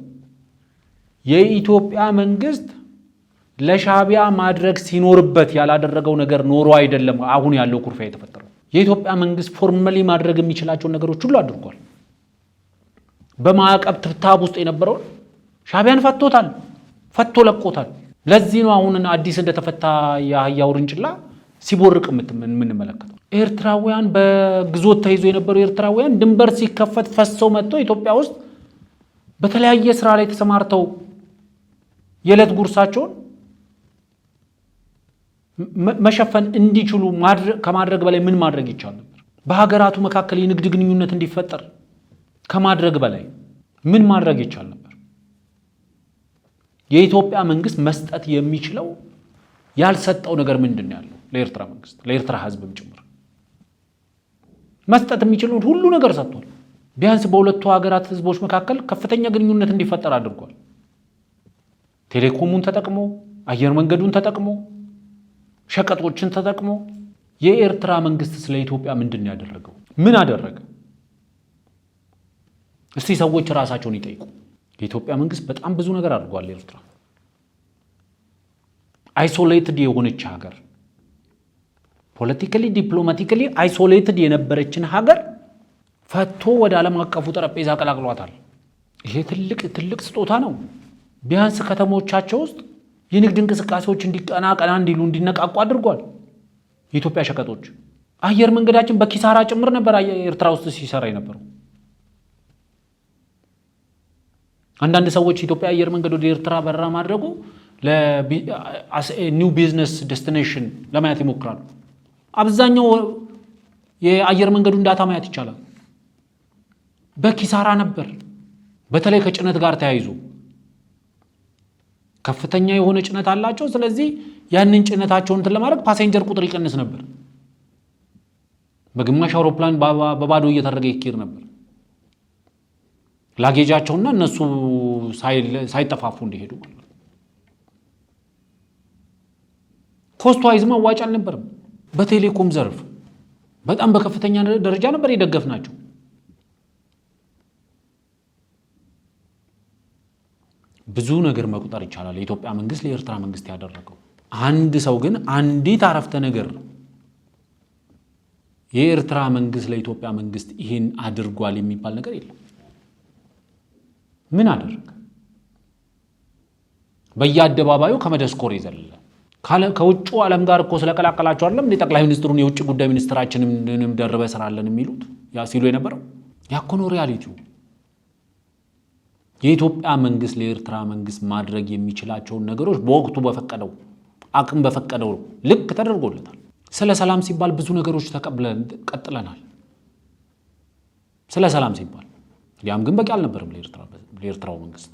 የኢትዮጵያ መንግስት ለሻዕቢያ ማድረግ ሲኖርበት ያላደረገው ነገር ኖሮ አይደለም አሁን ያለው ኩርፊያ የተፈጠረው። የኢትዮጵያ መንግስት ፎርማሊ ማድረግ የሚችላቸውን ነገሮች ሁሉ አድርጓል። በማዕቀብ ትብታብ ውስጥ የነበረውን ሻዕቢያን ፈቶታል፣ ፈቶ ለቆታል። ለዚህ ነው አሁን አዲስ እንደተፈታ የአህያ ውርንጭላ ሲቦርቅ የምንመለከተው። ኤርትራውያን በግዞት ተይዞ የነበሩ ኤርትራውያን ድንበር ሲከፈት ፈሰው መጥተው ኢትዮጵያ ውስጥ በተለያየ ስራ ላይ ተሰማርተው የዕለት ጉርሳቸውን መሸፈን እንዲችሉ ከማድረግ በላይ ምን ማድረግ ይቻል ነበር? በሀገራቱ መካከል የንግድ ግንኙነት እንዲፈጠር ከማድረግ በላይ ምን ማድረግ ይቻል ነበር? የኢትዮጵያ መንግስት መስጠት የሚችለው ያልሰጠው ነገር ምንድን ነው ያለው? ለኤርትራ መንግስት ለኤርትራ ህዝብም ጭምር መስጠት የሚችለውን ሁሉ ነገር ሰጥቷል። ቢያንስ በሁለቱ ሀገራት ህዝቦች መካከል ከፍተኛ ግንኙነት እንዲፈጠር አድርጓል። ቴሌኮሙን ተጠቅሞ፣ አየር መንገዱን ተጠቅሞ፣ ሸቀጦችን ተጠቅሞ። የኤርትራ መንግስት ስለ ኢትዮጵያ ምንድን ነው ያደረገው? ምን አደረገ? እስቲ ሰዎች ራሳቸውን ይጠይቁ። የኢትዮጵያ መንግስት በጣም ብዙ ነገር አድርጓል። ኤርትራ አይሶሌትድ የሆነች ሀገር፣ ፖለቲካሊ ዲፕሎማቲካሊ አይሶሌትድ የነበረችን ሀገር ፈቶ ወደ ዓለም አቀፉ ጠረጴዛ ቀላቅሏታል። ይሄ ትልቅ ስጦታ ነው። ቢያንስ ከተሞቻቸው ውስጥ የንግድ እንቅስቃሴዎች እንዲቀና እንዲሉ እንዲነቃቁ አድርጓል። የኢትዮጵያ ሸቀጦች አየር መንገዳችን በኪሳራ ጭምር ነበር ኤርትራ ውስጥ ሲሰራ የነበረው። አንዳንድ ሰዎች ኢትዮጵያ አየር መንገድ ወደ ኤርትራ በረራ ማድረጉ ኒው ቢዝነስ ዴስቲኔሽን ለማየት ይሞክራሉ። አብዛኛው የአየር መንገዱን ዳታ ማየት ይቻላል። በኪሳራ ነበር። በተለይ ከጭነት ጋር ተያይዞ ከፍተኛ የሆነ ጭነት አላቸው። ስለዚህ ያንን ጭነታቸውን ለማድረግ ፓሴንጀር ቁጥር ይቀንስ ነበር። በግማሽ አውሮፕላን በባዶ እየተደረገ ይኬድ ነበር። ላጌጃቸውና እነሱ ሳይጠፋፉ እንዲሄዱ ማለት ነው። ኮስት ዋይዝም አዋጭ አልነበረም። በቴሌኮም ዘርፍ በጣም በከፍተኛ ደረጃ ነበር የደገፍናቸው። ብዙ ነገር መቁጠር ይቻላል የኢትዮጵያ መንግስት ለኤርትራ መንግስት ያደረገው። አንድ ሰው ግን አንዲት አረፍተ ነገር የኤርትራ መንግስት ለኢትዮጵያ መንግስት ይሄን አድርጓል የሚባል ነገር የለም። ምን አደረገ? በየአደባባዩ ከመደስኮር ይዘልለ ከውጭ ዓለም ጋር እኮ ስለቀላቀላቸው አይደለም እንደ ጠቅላይ ሚኒስትሩን የውጭ ጉዳይ ሚኒስትራችንን ደርበ ስራለን የሚሉት ያ ሲሉ የነበረው ያኮኖ ሪያሊቲው። የኢትዮጵያ መንግስት ለኤርትራ መንግስት ማድረግ የሚችላቸውን ነገሮች በወቅቱ በፈቀደው አቅም በፈቀደው ልክ ተደርጎለታል። ስለ ሰላም ሲባል ብዙ ነገሮች ተቀብለን ቀጥለናል። ስለ ሰላም ሲባል ያም ግን በቂ አልነበረም ለኤርትራው መንግስት።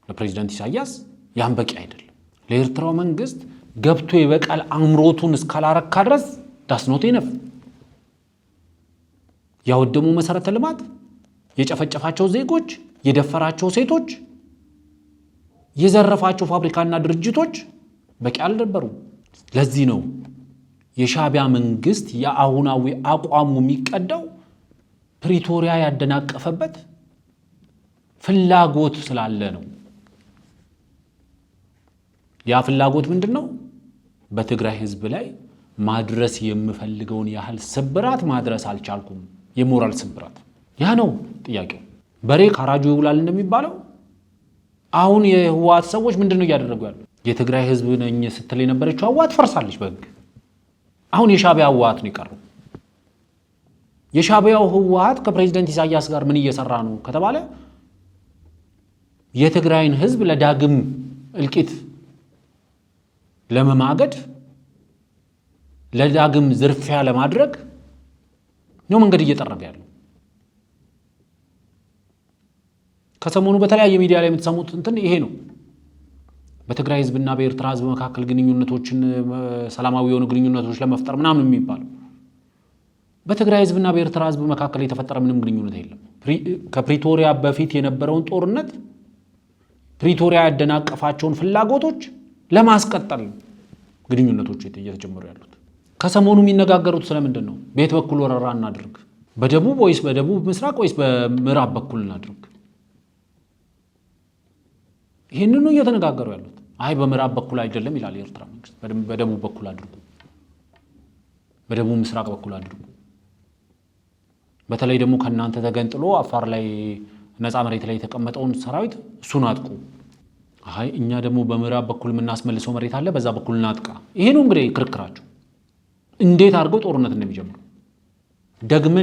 ለፕሬዝዳንት ኢሳያስ ያም በቂ አይደለም። ለኤርትራው መንግስት ገብቶ የበቀል አምሮቱን እስካላረካ ድረስ ዳስኖት ይነፍ ያወደሙ መሰረተ ልማት፣ የጨፈጨፋቸው ዜጎች፣ የደፈራቸው ሴቶች፣ የዘረፋቸው ፋብሪካና ድርጅቶች በቂ አልነበሩም። ለዚህ ነው የሻዕቢያ መንግስት የአሁናዊ አቋሙ የሚቀዳው ፕሪቶሪያ ያደናቀፈበት ፍላጎት ስላለ ነው። ያ ፍላጎት ምንድነው? በትግራይ ህዝብ ላይ ማድረስ የምፈልገውን ያህል ስብራት ማድረስ አልቻልኩም። የሞራል ስብራት ያ ነው ጥያቄው። በሬ ካራጁ ይውላል እንደሚባለው አሁን የህወሓት ሰዎች ምንድነው እያደረጉ ያሉት? የትግራይ ህዝብ ነኝ ስትል የነበረችው ህወሓት ፈርሳለች በህግ። አሁን የሻዕቢያ ህወሓት ነው የቀረው። የሻዕቢያው ህወሓት ከፕሬዝዳንት ኢሳያስ ጋር ምን እየሰራ ነው ከተባለ የትግራይን ህዝብ ለዳግም እልቂት ለመማገድ ለዳግም ዝርፊያ ለማድረግ ነው መንገድ እየጠረገ ያለው። ከሰሞኑ በተለያየ ሚዲያ ላይ የምትሰሙት እንትን ይሄ ነው። በትግራይ ህዝብና በኤርትራ ህዝብ መካከል ግንኙነቶችን ሰላማዊ የሆኑ ግንኙነቶች ለመፍጠር ምናምን የሚባለው በትግራይ ህዝብና በኤርትራ ህዝብ መካከል የተፈጠረ ምንም ግንኙነት የለም። ከፕሪቶሪያ በፊት የነበረውን ጦርነት ፕሪቶሪያ ያደናቀፋቸውን ፍላጎቶች ለማስቀጠል ግንኙነቶች እየተጀመሩ ያሉት። ከሰሞኑ የሚነጋገሩት ስለምንድን ነው? ቤት በኩል ወረራ እናድርግ፣ በደቡብ ወይስ በደቡብ ምስራቅ ወይስ በምዕራብ በኩል እናድርግ? ይህንን ነው እየተነጋገሩ ያሉት። አይ በምዕራብ በኩል አይደለም ይላል የኤርትራ መንግስት። በደቡብ በኩል አድርጉ፣ በደቡብ ምስራቅ በኩል አድርጉ። በተለይ ደግሞ ከናንተ ተገንጥሎ አፋር ላይ ነፃ መሬት ላይ የተቀመጠውን ሰራዊት እሱን አጥቁ። አይ እኛ ደግሞ በምዕራብ በኩል የምናስመልሰው መሬት አለ፣ በዛ በኩል እናጥቃ። ይሄ ነው እንግዲህ ክርክራቸው። እንዴት አድርገው ጦርነት እንደሚጀምሩ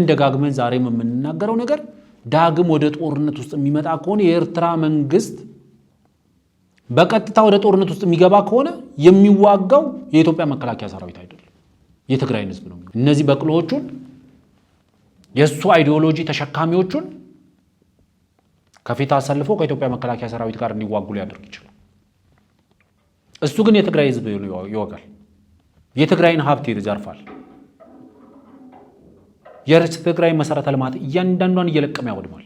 ደጋግመን ዛሬም የምንናገረው ነገር ዳግም ወደ ጦርነት ውስጥ የሚመጣ ከሆነ የኤርትራ መንግስት በቀጥታ ወደ ጦርነት ውስጥ የሚገባ ከሆነ የሚዋጋው የኢትዮጵያ መከላከያ ሰራዊት አይደለም፣ የትግራይን ህዝብ ነው። እነዚህ በቅሎዎቹን የሱ አይዲዮሎጂ ተሸካሚዎቹን ከፊት አሰልፎ ከኢትዮጵያ መከላከያ ሰራዊት ጋር እንዲዋጉ ሊያደርግ ይችላል። እሱ ግን የትግራይ ህዝብ ይወጋል፣ የትግራይን ሀብት ይዘርፋል፣ የትግራይ መሰረተ ልማት እያንዳንዷን እየለቀመ ያወድማል።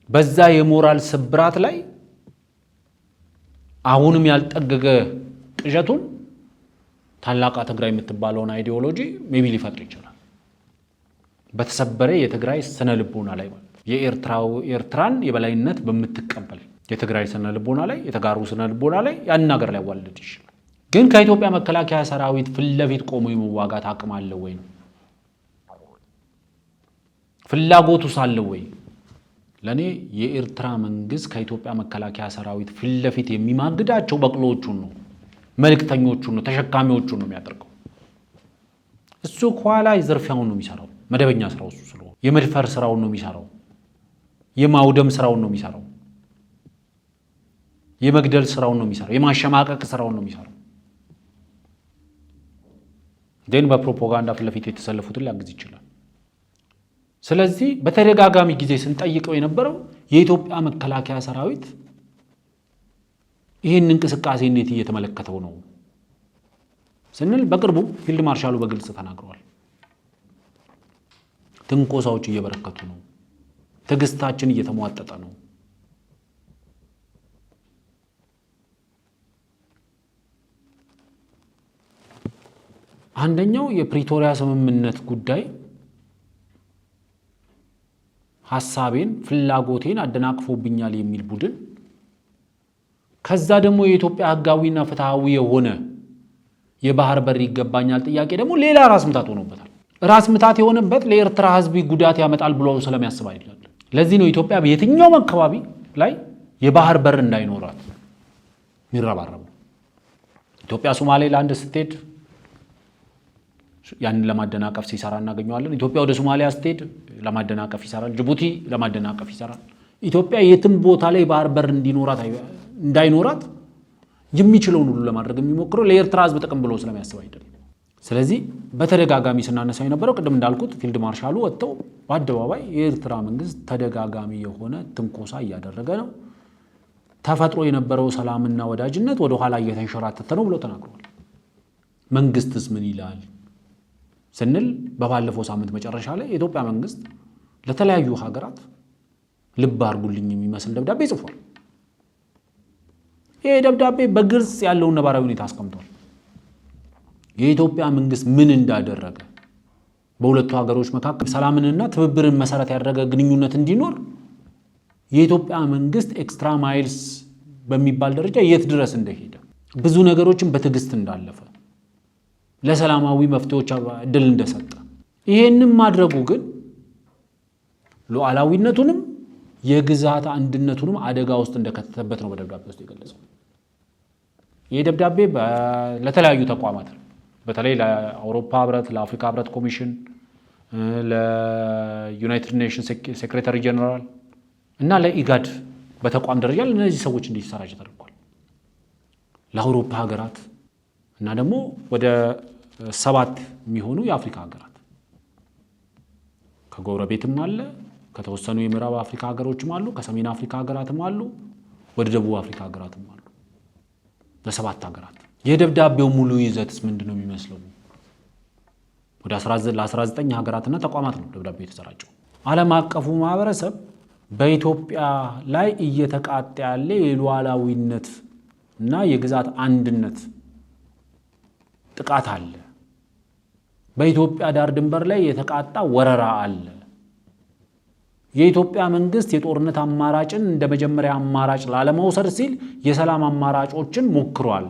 በዛ የሞራል ስብራት ላይ አሁንም ያልጠገገ ቅዠቱን ታላቋ ትግራይ የምትባለውን አይዲዮሎጂ ሜቢ ሊፈጥር ይችላል። በተሰበረ የትግራይ ስነ ልቦና ላይ ማለት የኤርትራን የበላይነት በምትቀበል የትግራይ ስነ ልቦና ላይ የተጋሩ ስነ ልቦና ላይ ያን ነገር ላይ ያዋልድ ይችላል። ግን ከኢትዮጵያ መከላከያ ሰራዊት ፊት ለፊት ቆሞ የመዋጋት አቅም አለው ወይ ነው ፍላጎቱ ሳለው ወይ? ለኔ የኤርትራ መንግስት ከኢትዮጵያ መከላከያ ሰራዊት ፊት ለፊት የሚማግዳቸው በቅሎቹን ነው፣ መልእክተኞቹን ነው፣ ተሸካሚዎቹን ነው የሚያደርገው። እሱ ኋላ ዝርፊያውን ነው የሚሰራው። መደበኛ ስራው እሱ ስለሆነ የመድፈር ስራውን ነው የሚሰራው፣ የማውደም ስራውን ነው የሚሰራው፣ የመግደል ስራውን ነው የሚሰራው፣ የማሸማቀቅ ስራውን ነው የሚሰራው። ደን በፕሮፓጋንዳ ፊት ለፊት የተሰለፉትን ሊያግዝ ይችላል። ስለዚህ በተደጋጋሚ ጊዜ ስንጠይቀው የነበረው የኢትዮጵያ መከላከያ ሰራዊት ይህን እንቅስቃሴ እንዴት እየተመለከተው ነው ስንል በቅርቡ ፊልድ ማርሻሉ በግልጽ ተናግረዋል። ትንኮሳዎች እየበረከቱ ነው፣ ትዕግስታችን እየተሟጠጠ ነው። አንደኛው የፕሪቶሪያ ስምምነት ጉዳይ ሐሳቤን ፍላጎቴን አደናቅፎብኛል የሚል ቡድን ከዛ ደግሞ የኢትዮጵያ ህጋዊና ፍትሃዊ የሆነ የባህር በር ይገባኛል ጥያቄ ደግሞ ሌላ ራስ ምታት ሆኖበታል። ራስ ምታት የሆነበት ለኤርትራ ህዝብ ጉዳት ያመጣል ብሎ ስለሚያስብ አይደለም። ለዚህ ነው ኢትዮጵያ በየትኛውም አካባቢ ላይ የባህር በር እንዳይኖራት የሚረባረበው። ኢትዮጵያ ሶማሌላንድ ስትሄድ ያንን ለማደናቀፍ ሲሰራ እናገኘዋለን። ኢትዮጵያ ወደ ሶማሊያ ስትሄድ ለማደናቀፍ ይሰራል። ጅቡቲ ለማደናቀፍ ይሰራል። ኢትዮጵያ የትም ቦታ ላይ ባህር በር እንዳይኖራት የሚችለውን ሁሉ ለማድረግ የሚሞክረው ለኤርትራ ህዝብ ጥቅም ብሎ ስለሚያስብ አይደለም። ስለዚህ በተደጋጋሚ ስናነሳው የነበረው ቅድም እንዳልኩት ፊልድ ማርሻሉ ወጥተው በአደባባይ የኤርትራ መንግስት ተደጋጋሚ የሆነ ትንኮሳ እያደረገ ነው፣ ተፈጥሮ የነበረው ሰላምና ወዳጅነት ወደ ኋላ እየተንሸራተተ ነው ብሎ ተናግረዋል። መንግስትስ ምን ይላል ስንል በባለፈው ሳምንት መጨረሻ ላይ የኢትዮጵያ መንግስት ለተለያዩ ሀገራት ልብ አድርጉልኝ የሚመስል ደብዳቤ ጽፏል። ይሄ ደብዳቤ በግልጽ ያለውን ነባራዊ ሁኔታ አስቀምጧል። የኢትዮጵያ መንግስት ምን እንዳደረገ በሁለቱ ሀገሮች መካከል ሰላምንና ትብብርን መሰረት ያደረገ ግንኙነት እንዲኖር የኢትዮጵያ መንግስት ኤክስትራ ማይልስ በሚባል ደረጃ የት ድረስ እንደሄደ ብዙ ነገሮችን በትዕግስት እንዳለፈ ለሰላማዊ መፍትሄዎች እድል እንደሰጠ ይሄንን ማድረጉ ግን ሉዓላዊነቱንም የግዛት አንድነቱንም አደጋ ውስጥ እንደከተተበት ነው በደብዳቤ ውስጥ የገለጸው። ይሄ ደብዳቤ ለተለያዩ ተቋማት በተለይ ለአውሮፓ ህብረት፣ ለአፍሪካ ህብረት ኮሚሽን፣ ለዩናይትድ ኔሽንስ ሴክሬታሪ ጀነራል እና ለኢጋድ በተቋም ደረጃ ለእነዚህ ሰዎች እንዲሰራጭ ተደርጓል። ለአውሮፓ ሀገራት እና ደግሞ ወደ 7 የሚሆኑ የአፍሪካ ሀገራት ከጎረቤትም አለ፣ ከተወሰኑ የምዕራብ አፍሪካ ሀገሮችም አሉ፣ ከሰሜን አፍሪካ ሀገራትም አሉ፣ ወደ ደቡብ አፍሪካ ሀገራትም አሉ። ለ7 ሀገራት የደብዳቤው ሙሉ ይዘትስ ምንድነው የሚመስለው? ወደ 19 ሀገራትና ተቋማት ነው ደብዳቤው የተሰራጨው። ዓለም አቀፉ ማህበረሰብ በኢትዮጵያ ላይ እየተቃጣ ያለ የሉዓላዊነት እና የግዛት አንድነት ጥቃት አለ። በኢትዮጵያ ዳር ድንበር ላይ የተቃጣ ወረራ አለ። የኢትዮጵያ መንግስት የጦርነት አማራጭን እንደ መጀመሪያ አማራጭ ላለመውሰድ ሲል የሰላም አማራጮችን ሞክሯል።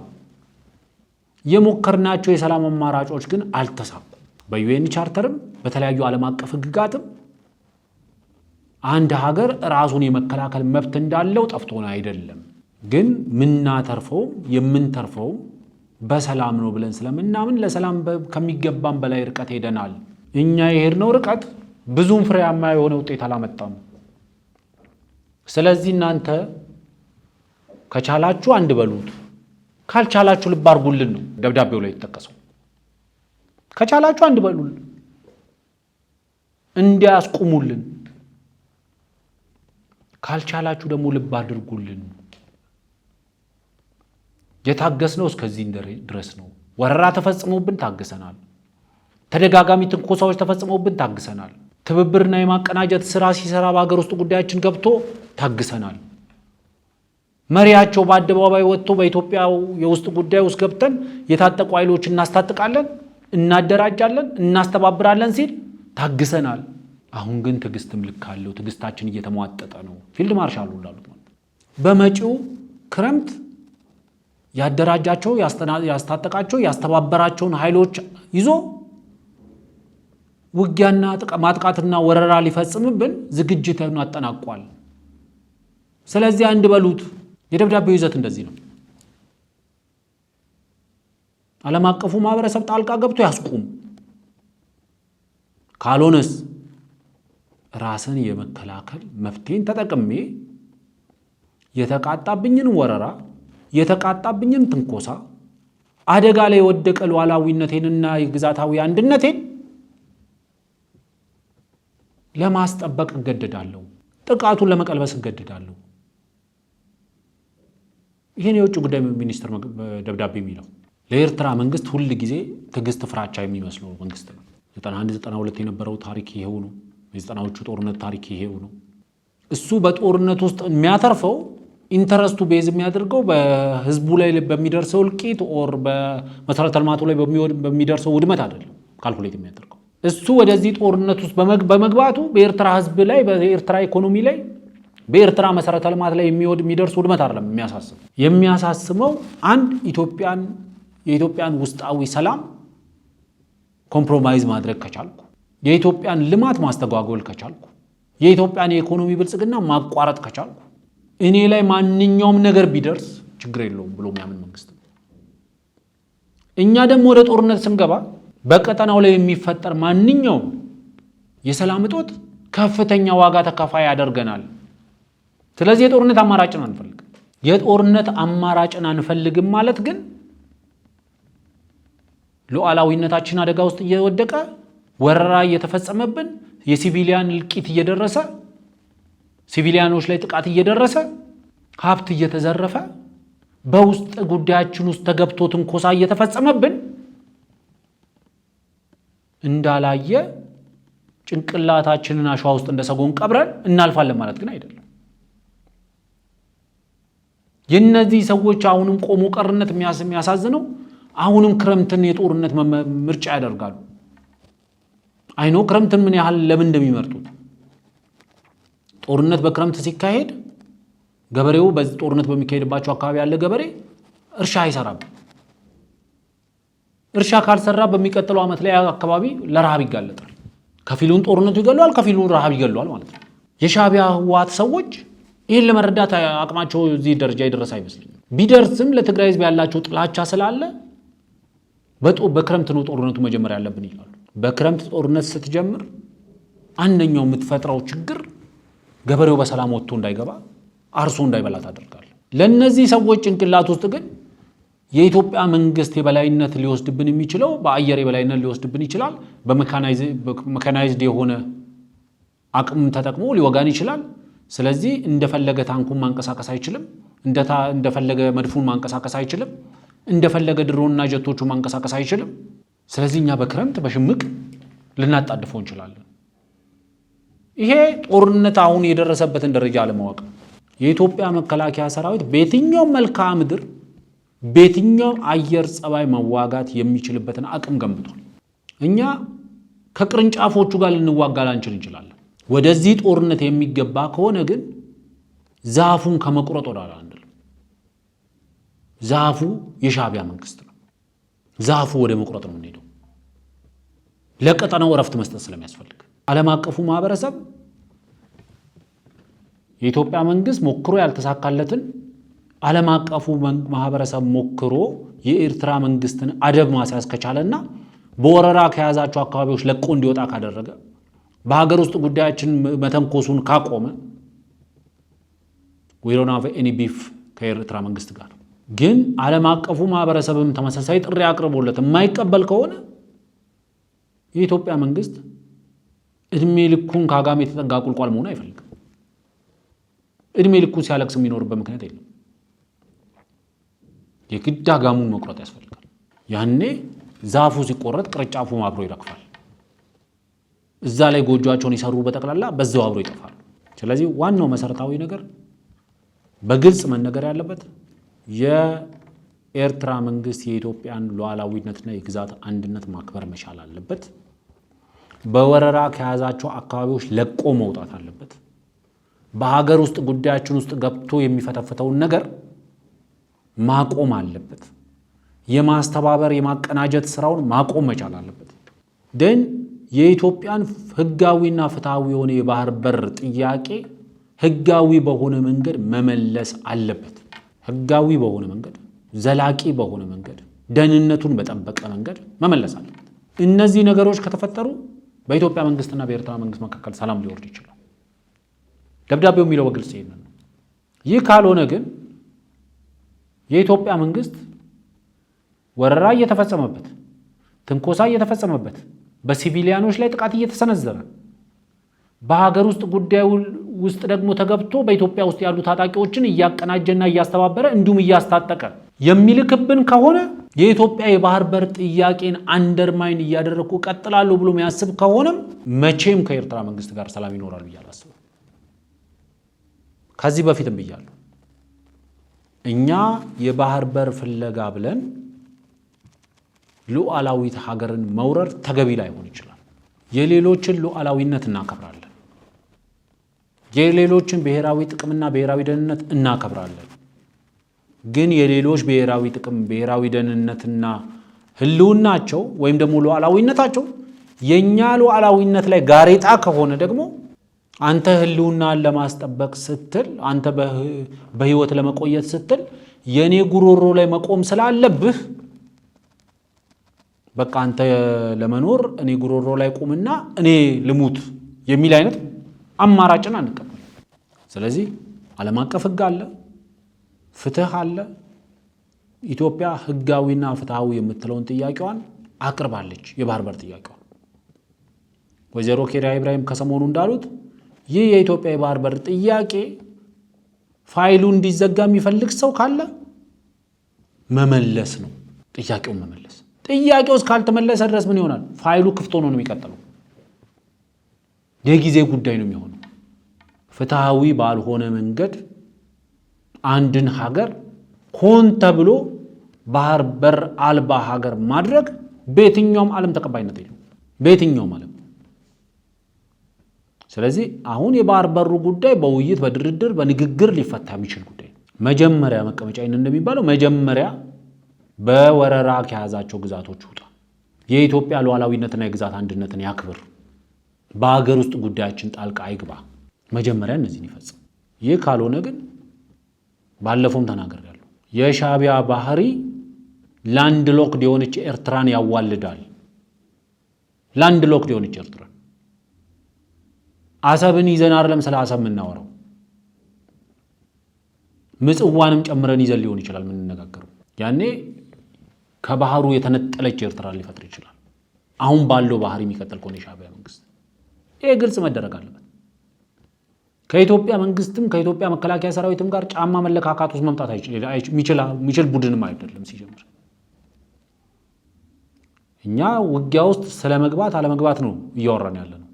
የሞከርናቸው የሰላም አማራጮች ግን አልተሳኩም። በዩኤን ቻርተርም በተለያዩ ዓለም አቀፍ ህግጋትም አንድ ሀገር ራሱን የመከላከል መብት እንዳለው ጠፍቶን አይደለም። ግን የምንተርፈው በሰላም ነው ብለን ስለምናምን ለሰላም ከሚገባን በላይ ርቀት ሄደናል። እኛ የሄድነው ርቀት ብዙም ፍሬያማ የሆነ ውጤት አላመጣም። ስለዚህ እናንተ ከቻላችሁ አንድ በሉት፣ ካልቻላችሁ ልብ አድርጉልን ነው ደብዳቤው ላይ የተጠቀሰው። ከቻላችሁ አንድ በሉልን፣ እንዲያስቁሙልን፣ ካልቻላችሁ ደግሞ ልብ አድርጉልን። የታገስነው እስከዚህ ድረስ ነው። ወረራ ተፈጽሞብን ታግሰናል። ተደጋጋሚ ትንኮሳዎች ተፈጽሞብን ታግሰናል። ትብብርና የማቀናጀት ስራ ሲሰራ በሀገር ውስጥ ጉዳያችን ገብቶ ታግሰናል። መሪያቸው በአደባባይ ወጥቶ በኢትዮጵያ የውስጥ ጉዳይ ውስጥ ገብተን የታጠቁ ኃይሎች እናስታጥቃለን፣ እናደራጃለን፣ እናስተባብራለን ሲል ታግሰናል። አሁን ግን ትዕግስትም ልክ አለው። ትዕግስታችን እየተሟጠጠ ነው። ፊልድ ማርሻሉ እንዳሉት ማለት በመጪው ክረምት ያደራጃቸው፣ ያስታጠቃቸው፣ ያስተባበራቸውን ኃይሎች ይዞ ውጊያና ማጥቃትና ወረራ ሊፈጽምብን ዝግጅቱን አጠናቋል። ስለዚህ አንድ በሉት። የደብዳቤው ይዘት እንደዚህ ነው። ዓለም አቀፉ ማህበረሰብ ጣልቃ ገብቶ ያስቁም፣ ካልሆነስ ራስን የመከላከል መፍትሄን ተጠቅሜ የተቃጣብኝን ወረራ፣ የተቃጣብኝን ትንኮሳ፣ አደጋ ላይ የወደቀ ሉዓላዊነቴንና የግዛታዊ አንድነቴን ለማስጠበቅ እገደዳለሁ፣ ጥቃቱን ለመቀልበስ እገደዳለሁ። ይሄን የውጭ ጉዳይ ሚኒስትር ደብዳቤ የሚለው ለኤርትራ መንግስት ሁል ጊዜ ትዕግስት ፍራቻ የሚመስለው መንግስት ነው። 91 92 የነበረው ታሪክ ይሄው ነው። የ90ዎቹ ጦርነት ታሪክ ይሄው ነው። እሱ በጦርነት ውስጥ የሚያተርፈው ኢንተረስቱ ቤዝ የሚያደርገው በህዝቡ ላይ በሚደርሰው እልቂት ኦር በመሰረተ ልማቱ ላይ በሚደርሰው ውድመት አይደለም ካልኩሌት የሚያደርገው። እሱ ወደዚህ ጦርነት ውስጥ በመግባቱ በኤርትራ ህዝብ ላይ፣ በኤርትራ ኢኮኖሚ ላይ፣ በኤርትራ መሰረተ ልማት ላይ የሚደርስ ውድመት አይደለም የሚያሳስበው አንድ የኢትዮጵያን ውስጣዊ ሰላም ኮምፕሮማይዝ ማድረግ ከቻልኩ፣ የኢትዮጵያን ልማት ማስተጓጎል ከቻልኩ፣ የኢትዮጵያን የኢኮኖሚ ብልጽግና ማቋረጥ ከቻልኩ እኔ ላይ ማንኛውም ነገር ቢደርስ ችግር የለውም ብሎ የሚያምን መንግስት ነው። እኛ ደግሞ ወደ ጦርነት ስንገባ በቀጠናው ላይ የሚፈጠር ማንኛውም የሰላም እጦት ከፍተኛ ዋጋ ተከፋይ ያደርገናል። ስለዚህ የጦርነት አማራጭን አንፈልግም። የጦርነት አማራጭን አንፈልግም ማለት ግን ሉዓላዊነታችን አደጋ ውስጥ እየወደቀ፣ ወረራ እየተፈጸመብን፣ የሲቪሊያን እልቂት እየደረሰ፣ ሲቪሊያኖች ላይ ጥቃት እየደረሰ፣ ሀብት እየተዘረፈ፣ በውስጥ ጉዳያችን ውስጥ ተገብቶ ትንኮሳ እየተፈጸመብን እንዳላየ ጭንቅላታችንን አሸዋ ውስጥ እንደሰጎን ቀብረን እናልፋለን ማለት ግን አይደለም። የነዚህ ሰዎች አሁንም ቆሞ ቀርነት የሚያሳዝነው አሁንም ክረምትን የጦርነት ምርጫ ያደርጋሉ። አይኖ ክረምትን ምን ያህል ለምን እንደሚመርጡት። ጦርነት በክረምት ሲካሄድ ገበሬው በዚህ ጦርነት በሚካሄድባቸው አካባቢ ያለ ገበሬ እርሻ አይሰራም። እርሻ ካልሰራ በሚቀጥለው ዓመት ላይ አካባቢ ለረሃብ ይጋለጣል። ከፊሉን ጦርነቱ ይገለዋል፣ ከፊሉን ረሃብ ይገለዋል ማለት ነው። የሻዕቢያ ህወሓት ሰዎች ይህን ለመረዳት አቅማቸው እዚህ ደረጃ ይደረስ አይመስልኝም። ቢደርስም ለትግራይ ህዝብ ያላቸው ጥላቻ ስላለ በክረምት ነው ጦርነቱ መጀመር ያለብን ይላሉ። በክረምት ጦርነት ስትጀምር አንደኛው የምትፈጥረው ችግር ገበሬው በሰላም ወጥቶ እንዳይገባ አርሶ እንዳይበላ ታደርጋለህ። ለነዚህ ሰዎች ጭንቅላት ውስጥ ግን የኢትዮጵያ መንግስት የበላይነት ሊወስድብን የሚችለው በአየር የበላይነት ሊወስድብን ይችላል። በሜካናይዝድ የሆነ አቅም ተጠቅሞ ሊወጋን ይችላል። ስለዚህ እንደፈለገ ታንኩን ማንቀሳቀስ አይችልም፣ እንደፈለገ መድፉን ማንቀሳቀስ አይችልም፣ እንደፈለገ ድሮንና ጀቶቹን ማንቀሳቀስ አይችልም። ስለዚህ እኛ በክረምት በሽምቅ ልናጣድፈው እንችላለን። ይሄ ጦርነት አሁን የደረሰበትን ደረጃ ለማወቅ የኢትዮጵያ መከላከያ ሰራዊት በየትኛው መልክዓ ምድር በየትኛው አየር ጸባይ መዋጋት የሚችልበትን አቅም ገንብቷል። እኛ ከቅርንጫፎቹ ጋር ልንዋጋ ላንችል እንችላለን። ወደዚህ ጦርነት የሚገባ ከሆነ ግን ዛፉን ከመቁረጥ ወደ ኋላ አንልም። ዛፉ የሻዕቢያ መንግስት ነው። ዛፉ ወደ መቁረጥ ነው የምንሄደው፣ ለቀጠናው እረፍት መስጠት ስለሚያስፈልግ። ዓለም አቀፉ ማህበረሰብ የኢትዮጵያ መንግስት ሞክሮ ያልተሳካለትን ዓለም አቀፉ ማህበረሰብ ሞክሮ የኤርትራ መንግስትን አደብ ማስያዝ ከቻለና በወረራ ከያዛቸው አካባቢዎች ለቆ እንዲወጣ ካደረገ በሀገር ውስጥ ጉዳያችን መተንኮሱን ካቆመ we don't have any beef ከኤርትራ መንግስት ጋር። ግን ዓለም አቀፉ ማህበረሰብም ተመሳሳይ ጥሪ አቅርቦለት የማይቀበል ከሆነ የኢትዮጵያ መንግስት እድሜ ልኩን ካጋም የተጠጋ ቁልቋል መሆን አይፈልግም። እድሜ ልኩን ሲያለቅስ የሚኖርበት ምክንያት የለም። የግድ አጋሙን መቁረጥ ያስፈልጋል። ያኔ ዛፉ ሲቆረጥ ቅርንጫፉ አብሮ ይረግፋል። እዛ ላይ ጎጆአቸውን ይሰሩ በጠቅላላ በዛው አብሮ ይጠፋሉ። ስለዚህ ዋናው መሰረታዊ ነገር በግልጽ መነገር ያለበት የኤርትራ መንግስት የኢትዮጵያን ሉዓላዊነትና የግዛት አንድነት ማክበር መቻል አለበት። በወረራ ከያዛቸው አካባቢዎች ለቆ መውጣት አለበት። በሀገር ውስጥ ጉዳያችን ውስጥ ገብቶ የሚፈተፍተውን ነገር ማቆም አለበት። የማስተባበር የማቀናጀት ስራውን ማቆም መቻል አለበት። ደን የኢትዮጵያን ህጋዊና ፍትሃዊ የሆነ የባህር በር ጥያቄ ህጋዊ በሆነ መንገድ መመለስ አለበት። ህጋዊ በሆነ መንገድ፣ ዘላቂ በሆነ መንገድ፣ ደህንነቱን በጠበቀ መንገድ መመለስ አለበት። እነዚህ ነገሮች ከተፈጠሩ በኢትዮጵያ መንግስትና በኤርትራ መንግስት መካከል ሰላም ሊወርድ ይችላል። ደብዳቤው የሚለው በግልጽ ይሄንን ነው። ይህ ካልሆነ ግን የኢትዮጵያ መንግስት ወረራ እየተፈጸመበት፣ ትንኮሳ እየተፈጸመበት፣ በሲቪሊያኖች ላይ ጥቃት እየተሰነዘረ፣ በሀገር ውስጥ ጉዳዩ ውስጥ ደግሞ ተገብቶ በኢትዮጵያ ውስጥ ያሉ ታጣቂዎችን እያቀናጀና እያስተባበረ እንዲሁም እያስታጠቀ የሚልክብን ከሆነ የኢትዮጵያ የባህር በር ጥያቄን አንደርማይን እያደረኩ ቀጥላለሁ ብሎ የሚያስብ ከሆነም መቼም ከኤርትራ መንግስት ጋር ሰላም ይኖራል ብዬ አላስብም። ከዚህ በፊትም ብያለሁ። እኛ የባህር በር ፍለጋ ብለን ሉዓላዊት ሀገርን መውረር ተገቢ ላይሆን ይችላል። የሌሎችን ሉዓላዊነት እናከብራለን። የሌሎችን ብሔራዊ ጥቅምና ብሔራዊ ደህንነት እናከብራለን። ግን የሌሎች ብሔራዊ ጥቅም ብሔራዊ ደህንነትና ህልውናቸው ወይም ደግሞ ሉዓላዊነታቸው የኛ ሉዓላዊነት ላይ ጋሬጣ ከሆነ ደግሞ አንተ ህልውናን ለማስጠበቅ ስትል አንተ በህይወት ለመቆየት ስትል የኔ ጉሮሮ ላይ መቆም ስላለብህ በቃ አንተ ለመኖር እኔ ጉሮሮ ላይ ቁምና እኔ ልሙት የሚል አይነት አማራጭን አንቀበል። ስለዚህ ዓለም አቀፍ ህግ አለ፣ ፍትህ አለ። ኢትዮጵያ ህጋዊና ፍትሃዊ የምትለውን ጥያቄዋን አቅርባለች። የባህር በር ጥያቄዋን ወይዘሮ ኬሪያ ኢብራሂም ከሰሞኑ እንዳሉት ይህ የኢትዮጵያ የባህር በር ጥያቄ ፋይሉ እንዲዘጋ የሚፈልግ ሰው ካለ መመለስ ነው። ጥያቄውን መመለስ። ጥያቄው እስካልተመለሰ ድረስ ምን ይሆናል? ፋይሉ ክፍት ሆኖ ነው የሚቀጥለው። የጊዜ ጉዳይ ነው የሚሆነው። ፍትሃዊ ባልሆነ መንገድ አንድን ሀገር ሆን ተብሎ ባህር በር አልባ ሀገር ማድረግ በየትኛውም ዓለም ተቀባይነት የለውም፣ በየትኛውም ዓለም። ስለዚህ አሁን የባህር በሩ ጉዳይ በውይይት በድርድር በንግግር ሊፈታ የሚችል ጉዳይ ነው። መጀመሪያ መቀመጫዬን እንደሚባለው መጀመሪያ በወረራ ከያዛቸው ግዛቶች ውጣ፣ የኢትዮጵያ ሉዓላዊነትና የግዛት አንድነትን ያክብር፣ በሀገር ውስጥ ጉዳያችን ጣልቃ አይግባ፣ መጀመሪያ እነዚህን ይፈጽም። ይህ ካልሆነ ግን ባለፈውም ተናግሬያለሁ፣ የሻዕቢያ ባህሪ ላንድ ሎክድ የሆነች ኤርትራን ያዋልዳል። ላንድ ሎክድ የሆነች ኤርትራን አሰብን ይዘን አይደለም ስለ አሰብ የምናወራው፣ ምጽዋንም ጨምረን ይዘን ሊሆን ይችላል የምንነጋገረው። ያኔ ከባህሩ የተነጠለች ኤርትራን ሊፈጥር ይችላል። አሁን ባለው ባህሪ የሚቀጥል ከሆነ የሻዕቢያ መንግስት ይሄ ግልጽ መደረግ አለበት። ከኢትዮጵያ መንግስትም ከኢትዮጵያ መከላከያ ሰራዊትም ጋር ጫማ መለካካት ውስጥ መምጣት የሚችል ቡድንም አይደለም ሲጀምር። እኛ ውጊያ ውስጥ ስለመግባት አለመግባት ነው እያወራን ያለ ነው።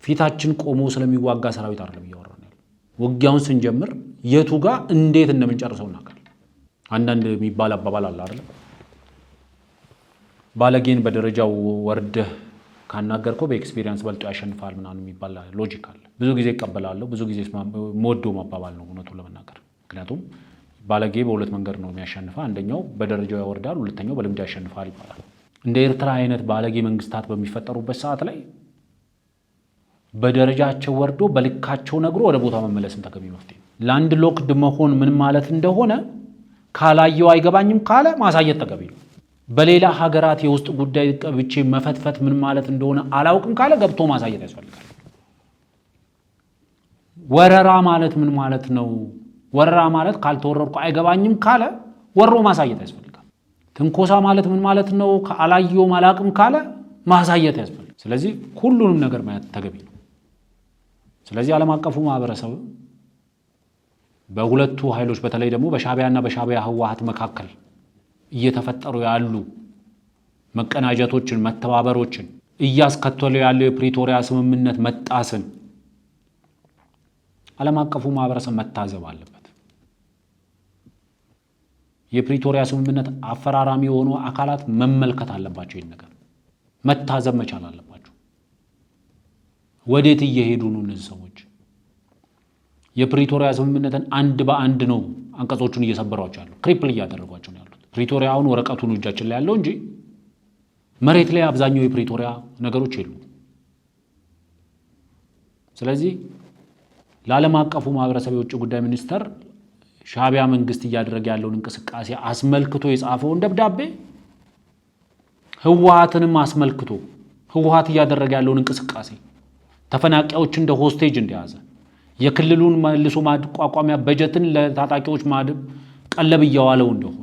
ፊታችን ቆሞ ስለሚዋጋ ሰራዊት አይደለም እያወራን ያለ። ውጊያውን ስንጀምር የቱ ጋር እንዴት እንደምንጨርሰው እናውቃለን። አንዳንድ የሚባል አባባል አለ አይደል? ባለጌን በደረጃው ወርደህ ካናገርከው በኤክስፒሪየንስ በልጦ ያሸንፋል ምናምን የሚባል ሎጂክ አለ። ብዙ ጊዜ እቀበላለሁ፣ ብዙ ጊዜ የምወደው ማባባል ነው እውነቱን ለመናገር። ምክንያቱም ባለጌ በሁለት መንገድ ነው የሚያሸንፈው። አንደኛው በደረጃው ያወርዳል፣ ሁለተኛው በልምድ ያሸንፋል ይባላል። እንደ ኤርትራ አይነት ባለጌ መንግስታት በሚፈጠሩበት ሰዓት ላይ በደረጃቸው ወርዶ በልካቸው ነግሮ ወደ ቦታ መመለስም ተገቢ መፍትሄ ነው። ላንድ ሎክድ መሆን ምን ማለት እንደሆነ ካላየው አይገባኝም ካለ ማሳየት ተገቢ ነው። በሌላ ሀገራት የውስጥ ጉዳይ ብቻ መፈትፈት ምን ማለት እንደሆነ አላውቅም ካለ ገብቶ ማሳየት ያስፈልጋል። ወረራ ማለት ምን ማለት ነው? ወረራ ማለት ካልተወረርኩ አይገባኝም ካለ ወሮ ማሳየት ያስፈልጋል። ትንኮሳ ማለት ምን ማለት ነው? ካላየው አላውቅም ካለ ማሳየት ያስፈልጋል። ስለዚህ ሁሉንም ነገር ማየት ተገቢ ነው። ስለዚህ ዓለም አቀፉ ማህበረሰብ በሁለቱ ኃይሎች በተለይ ደግሞ በሻዕቢያና በሻዕቢያ ህወሓት መካከል እየተፈጠሩ ያሉ መቀናጀቶችን፣ መተባበሮችን እያስከተሉ ያለው የፕሪቶሪያ ስምምነት መጣስን ዓለም አቀፉ ማህበረሰብ መታዘብ አለበት። የፕሪቶሪያ ስምምነት አፈራራሚ የሆኑ አካላት መመልከት አለባቸው። ይህን ነገር መታዘብ መቻል አለባቸው። ወዴት እየሄዱ ነው እነዚህ ሰዎች? የፕሪቶሪያ ስምምነትን አንድ በአንድ ነው አንቀጾቹን እየሰበሯቸው ያሉ፣ ክሪፕል እያደረጓቸው ነው ያሉት። ፕሪቶሪያውን ወረቀቱን እጃችን ላይ ያለው እንጂ መሬት ላይ አብዛኛው የፕሪቶሪያ ነገሮች የሉ። ስለዚህ ለዓለም አቀፉ ማህበረሰብ የውጭ ጉዳይ ሚኒስተር ሻዕቢያ መንግስት እያደረገ ያለውን እንቅስቃሴ አስመልክቶ የጻፈውን ደብዳቤ ህወሓትንም አስመልክቶ ህወሓት እያደረገ ያለውን እንቅስቃሴ ተፈናቃዮች እንደ ሆስቴጅ እንደያዘ የክልሉን መልሶ ማቋቋሚያ በጀትን ለታጣቂዎች ቀለብ እያዋለው እንደሆነ፣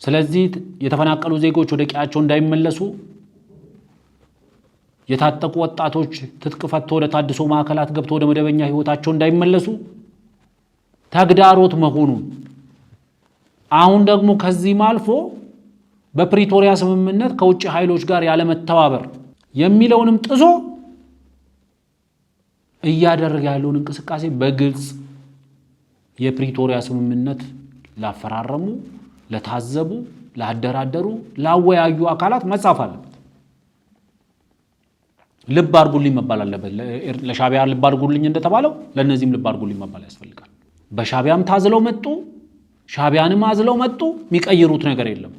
ስለዚህ የተፈናቀሉ ዜጎች ወደ ቀያቸው እንዳይመለሱ የታጠቁ ወጣቶች ትጥቅ ፈቶ ወደ ታድሶ ማዕከላት ገብቶ ወደ መደበኛ ህይወታቸው እንዳይመለሱ ተግዳሮት መሆኑን፣ አሁን ደግሞ ከዚህም አልፎ በፕሪቶሪያ ስምምነት ከውጭ ኃይሎች ጋር ያለ መተባበር የሚለውንም ጥሶ እያደረገ ያለውን እንቅስቃሴ በግልጽ የፕሪቶሪያ ስምምነት ላፈራረሙ፣ ለታዘቡ፣ ላደራደሩ፣ ላወያዩ አካላት መጻፍ አለበት። ልብ አድርጉልኝ መባል አለበት። ለሻዕቢያ ልብ አድርጉልኝ እንደተባለው ለእነዚህም ልብ አድርጉልኝ መባል ያስፈልጋል። በሻዕቢያም ታዝለው መጡ፣ ሻዕቢያንም አዝለው መጡ። የሚቀይሩት ነገር የለም።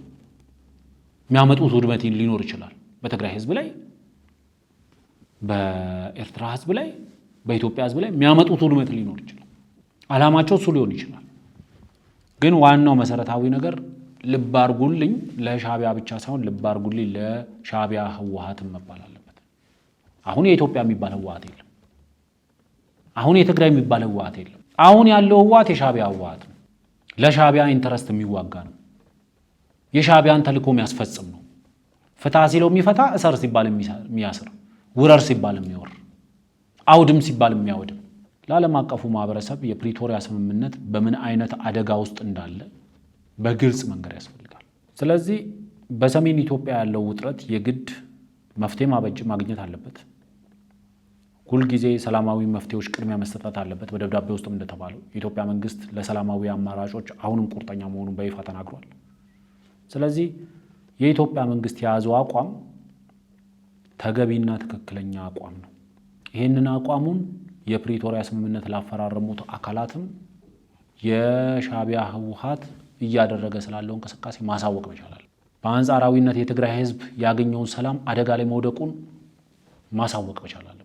የሚያመጡት ውድመት ሊኖር ይችላል። በትግራይ ህዝብ ላይ፣ በኤርትራ ህዝብ ላይ፣ በኢትዮጵያ ህዝብ ላይ የሚያመጡት ውድመት ሊኖር ይችላል። ዓላማቸው እሱ ሊሆን ይችላል። ግን ዋናው መሰረታዊ ነገር ልብ አድርጉልኝ ለሻዕቢያ ብቻ ሳይሆን ልብ አድርጉልኝ ለሻዕቢያ ህወሓትም መባል አለበት። አሁን የኢትዮጵያ የሚባል ህወሓት የለም። አሁን የትግራይ የሚባል ህወሓት የለም። አሁን ያለው ህወሓት የሻዕቢያ ህወሓት ነው። ለሻዕቢያ ኢንተረስት የሚዋጋ ነው። የሻዕቢያን ተልእኮ የሚያስፈጽም ነው። ፍታ ሲለው የሚፈታ፣ እሰር ሲባል የሚያስር፣ ውረር ሲባል የሚወር፣ አውድም ሲባል የሚያወድም። ለዓለም አቀፉ ማህበረሰብ የፕሪቶሪያ ስምምነት በምን አይነት አደጋ ውስጥ እንዳለ በግልጽ መንገር ያስፈልጋል። ስለዚህ በሰሜን ኢትዮጵያ ያለው ውጥረት የግድ መፍትሄ ማግኘት አለበት። ሁልጊዜ ሰላማዊ መፍትሄዎች ቅድሚያ መስጠት አለበት። በደብዳቤ ውስጥም እንደተባለው የኢትዮጵያ መንግስት ለሰላማዊ አማራጮች አሁንም ቁርጠኛ መሆኑን በይፋ ተናግሯል። ስለዚህ የኢትዮጵያ መንግስት የያዘው አቋም ተገቢና ትክክለኛ አቋም ነው። ይህንን አቋሙን የፕሪቶሪያ ስምምነት ላፈራረሙት አካላትም የሻዕቢያ ህወሓት እያደረገ ስላለው እንቅስቃሴ ማሳወቅ መቻላል። በአንጻራዊነት የትግራይ ህዝብ ያገኘውን ሰላም አደጋ ላይ መውደቁን ማሳወቅ መቻል አለበት።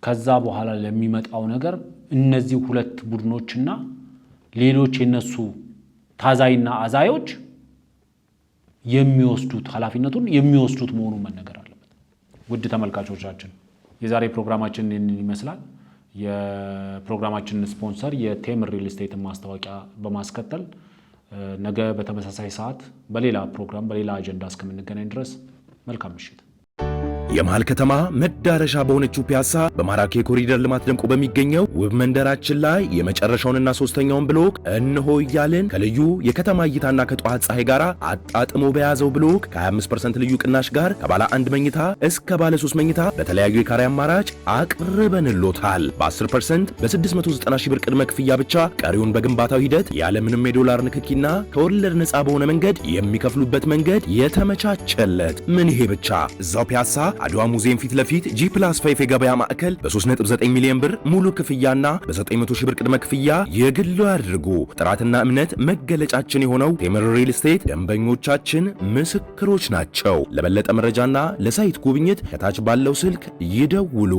ከዛ በኋላ ለሚመጣው ነገር እነዚህ ሁለት ቡድኖችና ሌሎች የነሱ ታዛይና አዛዮች የሚወስዱት ኃላፊነቱን የሚወስዱት መሆኑን መነገር አለበት። ውድ ተመልካቾቻችን የዛሬ ፕሮግራማችን ይህንን ይመስላል። የፕሮግራማችን ስፖንሰር የቴምር ሪል ስቴት ማስታወቂያ በማስከተል ነገ በተመሳሳይ ሰዓት በሌላ ፕሮግራም በሌላ አጀንዳ እስከምንገናኝ ድረስ መልካም ምሽት። የመሃል ከተማ መዳረሻ በሆነችው ፒያሳ በማራኪ ኮሪደር ልማት ደምቆ በሚገኘው ውብ መንደራችን ላይ የመጨረሻውንና ሶስተኛውን ብሎክ እንሆ እያልን ከልዩ የከተማ እይታና ከጠዋት ፀሐይ ጋር አጣጥሞ በያዘው ብሎክ ከ25% ልዩ ቅናሽ ጋር ከባለ 1 መኝታ እስከ ባለ 3 መኝታ በተለያዩ የካሬ አማራጭ አቅርበንሎታል። በ10% በ690 ሺህ ብር ቅድመ ክፍያ ብቻ ቀሪውን በግንባታው ሂደት ያለምንም የዶላር ንክኪና ከወለድ ነፃ በሆነ መንገድ የሚከፍሉበት መንገድ የተመቻቸለት። ምን ይሄ ብቻ! እዛው ፒያሳ አድዋ ሙዚየም ፊት ለፊት G+5 የገበያ ማዕከል በ3.9 ሚሊዮን ብር ሙሉ ክፍያና በ900 ሺህ ብር ቅድመ ክፍያ የግሉ ያድርጉ። ጥራትና እምነት መገለጫችን የሆነው ቴምር ሪል ስቴት ደንበኞቻችን ምስክሮች ናቸው። ለበለጠ መረጃና ለሳይት ጉብኝት ከታች ባለው ስልክ ይደውሉ።